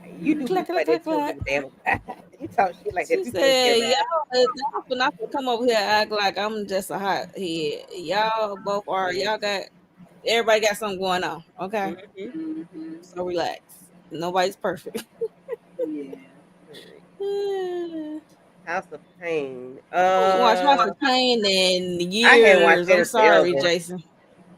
Like, you do Clack people clack like that, clack you don't clack. give a damn about. You talk shit like that, She people don't care said, about. y'all not gonna come over here and act like I'm just a hot head. Y'all both are. Y'all got everybody got something going on. Okay, Mm-hmm. Mhm. so relax. Nobody's perfect. Yeah. I House of Pain. ain't watched House of Pain in I hadn't watched years. that I'm in sorry, forever. Jason.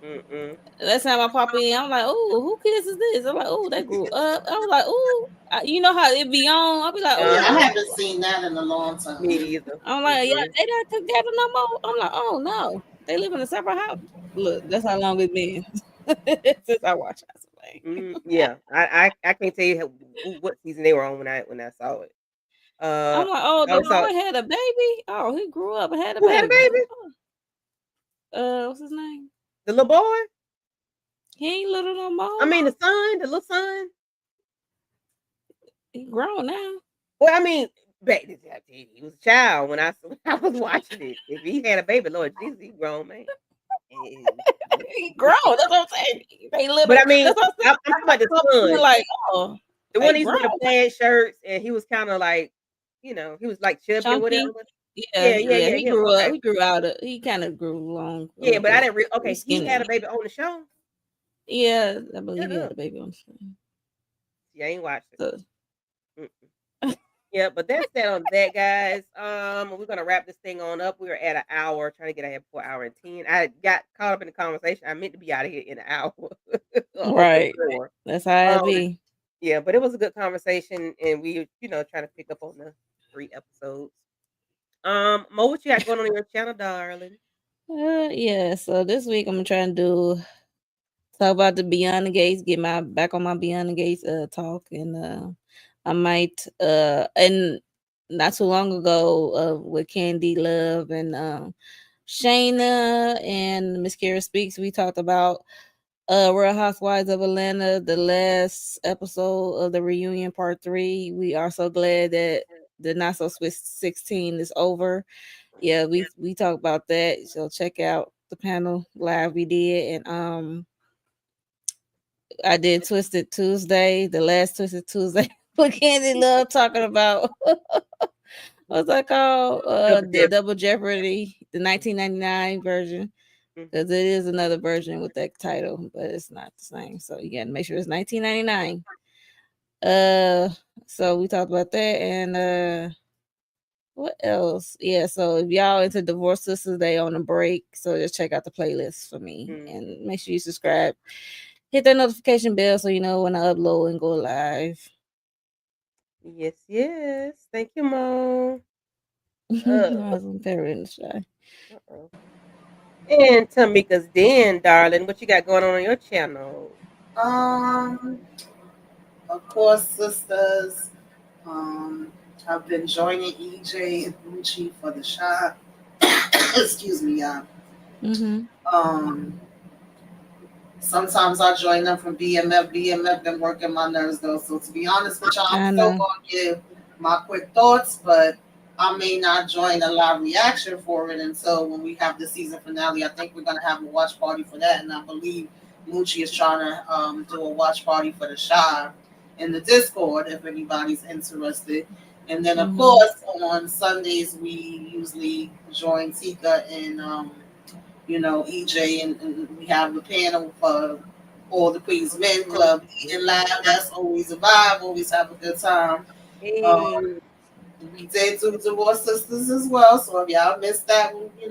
Mm-mm. Last time I pop in, I'm like, oh, who kids is this? I'm like, oh, they grew up. I was like, oh, you know how it be on. I'll be like, Yeah, I Uh-huh. oh, haven't seen that in a long Me time. either. I'm like, yeah, Mm-mm. they not together no more. I'm like, oh no, they live in a separate house. Look, that's how long it's been since I watched House of Pain. Yeah. I can't tell you what season they were on when I saw it. I'm like, oh, I the always saw boy had a baby. Oh, he grew up and had a who had a baby. baby? What's his name? The little boy? He ain't little no I more. mean the son, the little son. He grown now. Well, I mean, back he was a child when I when I was watching it. If he had a baby, Lord Jesus, he grown man. And- He grown. That's what I'm saying. They but living. I mean, That's what I'm saying. I'm talking about the I'm son, like, oh, the one they that used to grown. wear the plaid shirts, and he was kind of like, he was like chubby or whatever. Chunky. Yeah, Yeah, yeah, yeah. yeah, He him. grew up. Okay, He grew out of. He kind of grew long a yeah, little but I bit. didn't. He was Okay, he had skinny. a baby on the show. Yeah, I believe Shut he had up. a baby on the screen. Yeah, I ain't watched it. So, Mm. Yeah, but that's that on that, guys. We're gonna wrap this thing on up. We were at an hour, trying to get ahead before hour and 10. I got caught up in the conversation. I meant to be out of here in an hour or right. before. That's how it Um, be. yeah, but it was a good conversation, and we, trying to pick up on the 3 episodes. Mo, what you got going on your channel, darling? Yeah. So this week I'm trying to talk about the Beyond the Gates. Get my back on my Beyond the Gates talk, and I might and not too long ago with Candy Love and Shayna and Miss Kara Speaks, we talked about Real Housewives of Atlanta, the last episode of the reunion part 3. We are so glad that the Not So Swiss 16 is over. Yeah, we talked about that. So check out the panel live we did, and I did Twisted Tuesday, the last Twisted Tuesday with Candy Love talking about what's that called? Double The Jeopardy. Double Jeopardy, the 1999 version. Mhm. Because it is another version with that title, but it's not the same. So you gotta make sure it's 1999. Uh, so we talked about that, and what else? Yeah, so if y'all into Divorce Sisters, they on a break, so just check out the playlist for me, Mm. and make sure you subscribe. Hit that notification bell so you know when I upload and go live. Yes, yes. Thank you, Mo. I was very in the shy. Uh-oh. And Tamika's Den, darling. What you got going on your channel? Um, of course, sisters. Um, I've been joining EJ and Gucci for the shop. Excuse me, y'all. Mm-hmm. Um, Sometimes I join them from BMF. BMF been working my nerves though. So to be honest with y'all, I'm I still know. gonna give my quick thoughts, but I may not join a live reaction for it until when we have the season finale. I think we're gonna have a watch party for that, and I believe Moochie is trying to do a watch party for the Shy in the Discord if anybody's interested. And then of Mm-hmm. course on Sundays we usually join Tika and EJ, and we have the panel for all the Queens Men Club eating live. That's always a vibe. Always have a good time. Hey. Um, we did do Divorce Sisters as well. So if y'all missed that, when we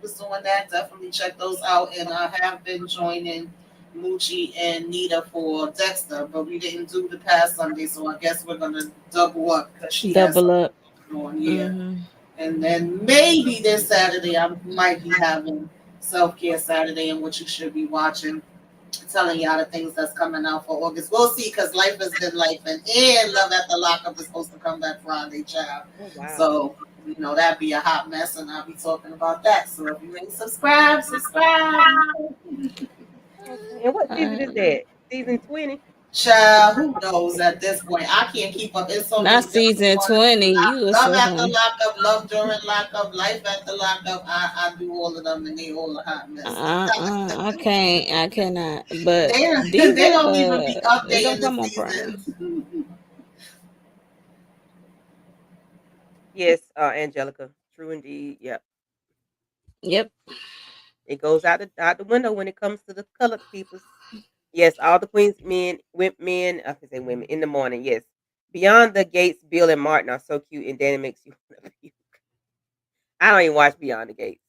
was doing that, definitely check those out. And I have been joining Moochie and Nita for Dexter, but we didn't do the past Sunday, so I guess we're gonna double up because she has Double up. something on. Yeah. Mm-hmm. And then maybe this Saturday I might be having self care Saturday and what you should be watching. Telling y'all the things that's coming out for August. We'll see because life has been life, and Love at the Lockup is supposed to come back Friday, child. Oh wow. So that'd be a hot mess, and I'll be talking about that. So if you ain't subscribe. Okay. And what season is that? Season 20? Child, who knows at this point? I can't keep up. It's so Not many shows I season want to see. 20. You were Love so after funny. lockup, love during lockup, life after lockup. I do all of them and they all a hot mess. I can't. I cannot. But They don't even be it don't updating the come on Prime. seasons. Yes, Angelica. True indeed. Yep. Yep. It goes out the window when it comes to the colored peoples. Yes, all the queens, men. I can say women in the morning. Yes, Beyond the Gates, Bill and Martin are so cute, and Danny makes you want to puke. I don't even watch Beyond the Gates.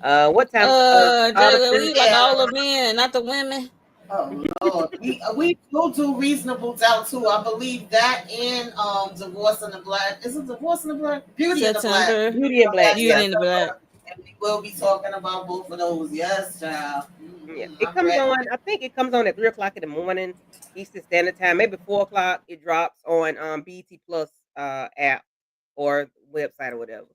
What time? All the We like Yeah. all the men, not the women. Oh Lord, we will do Reasonable Doubt too. I believe that and Divorce in the Black. Is it Divorce in the Black? Beauty in the Black. September. Beauty and Black. Beauty Yeah, in the Black. And we will be talking about both of those. Yes, child. yeah. It I'm comes ready. on. I think it comes on at 3 o'clock in the morning, Eastern Standard Time. Maybe 4 o'clock. It drops on BT Plus app or website or whatever.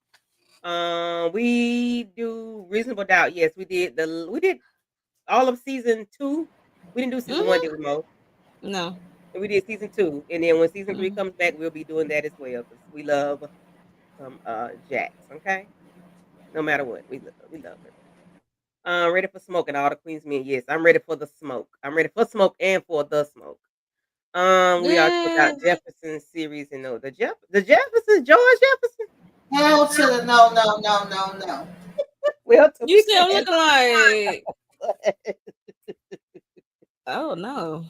We do Reasonable Doubt. Yes, we did all of season 2. We didn't do season 1, did we, Mo? No. And we did season 2, and then when season 3 Mhm. comes back, we'll be doing that as well because we love some Jax. Okay, no matter what, we love her. Ready for smoke and all the queens men. Yes, I'm ready for the smoke. I'm ready for smoke and for the smoke. We are about Yes. Jefferson series and no the Jefferson George Jefferson. Hell to the no. Well, to You see, I'm looking like, oh no.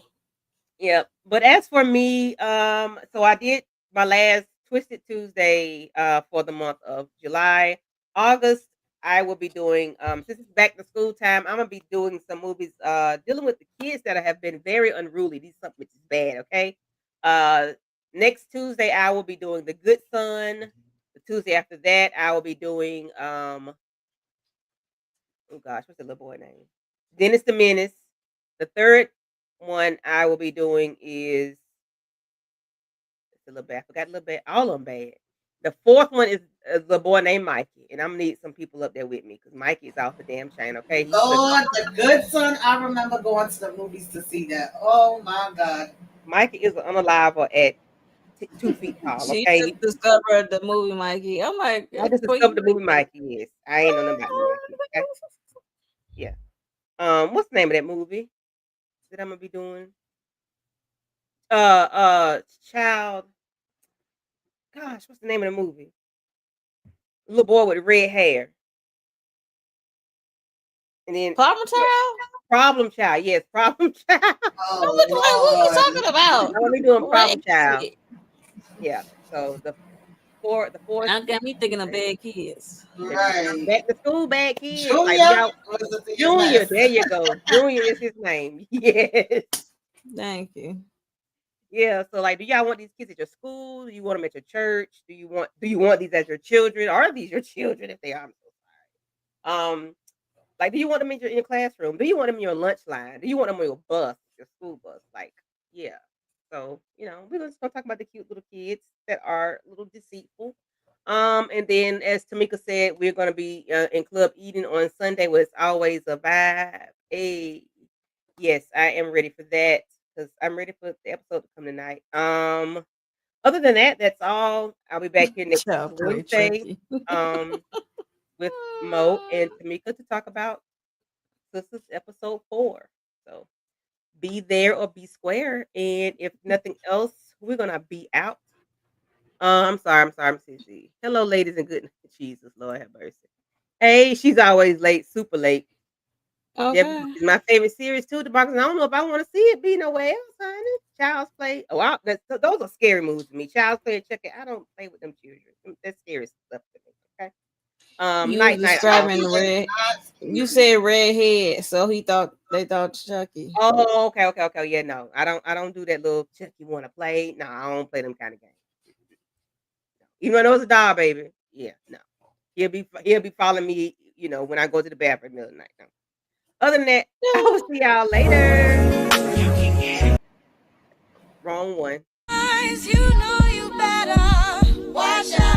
Yep. But as for me, so I did my last Twisted Tuesday for the month of July. August, I will be doing since it's back to school time, I'm gonna be doing some movies dealing with the kids that have been very unruly. These something which is bad, okay? Uh Next Tuesday I will be doing The Good Son. The Tuesday after that, I will be doing oh gosh, what's the little boy name? Dennis the Menace. The third one I will be doing is it's a little bad. I forgot a little bit. All of them bad. The fourth one is the boy named Mikey, and I'm gonna need some people up there with me because Mikey is off the damn chain. Okay, he's Lord, The Good Son. I remember going to the movies to see that. Oh my God. Mikey is an unaliver at 2 feet tall. She Okay, just discovered the movie Mikey. I'm like, I just for you. discovered the movie Mikey. Yes, I ain't know nothing about Mikey. Okay? Yeah. What's the name of that movie that I'm gonna be doing? Child. Gosh, what's the name of the movie? Little boy with red hair. And then Problem Child? Problem Child. Yes, Problem Child. I'm looking like, what are you talking about? I'm gonna be doing What Problem is Child. it? Yeah. So the fourth Now got me thinking of bad kids. Right. back to school bad kids. Junior Like was a Junior, DMS. there you go. Junior is his name. Yes. Thank you. Yeah. So like, do y'all want these kids at your school? Do you want them at your church? Do you want these as your children? Are these your children if they are? I'm so sorry. Like, do you want them in your classroom? Do you want them in your lunch line? Do you want them on your bus, your school bus? Like, yeah. So, we're just gonna talk about the cute little kids that are a little deceitful. And then as Tamika said, we're gonna be in club eating on Sunday, where it's always a vibe. Hey, yes, I am ready for that because I'm ready for the episode to come tonight. Other than that, that's all. I'll be back here next Child play Wednesday. Chucky. With Mo and Tamika to talk about Sistas episode 4. So be there or be square. And if nothing else, we're gonna be out. I'm sorry, I'm CC. Hello, ladies and good Jesus, Lord have mercy. Hey, she's always late, super late. Okay. Is my favorite series too. The box. I don't know if I want to see it be nowhere else, honey. Child's Play. Oh, those are scary movies to me. Child's Play and Chucky. I don't play with them children. That's scary stuff to me. Okay. You Night. describing the red. You said red head, so they thought Chucky. Oh, okay. Yeah, no, I don't do that little Chucky want to play. No, I don't play them kind of games. Even though it's a doll, baby. Yeah, no. He'll be following me, when I go to the bathroom in the middle of the night. No. Other than that, I will see y'all later. Wrong one. You know you better watch out.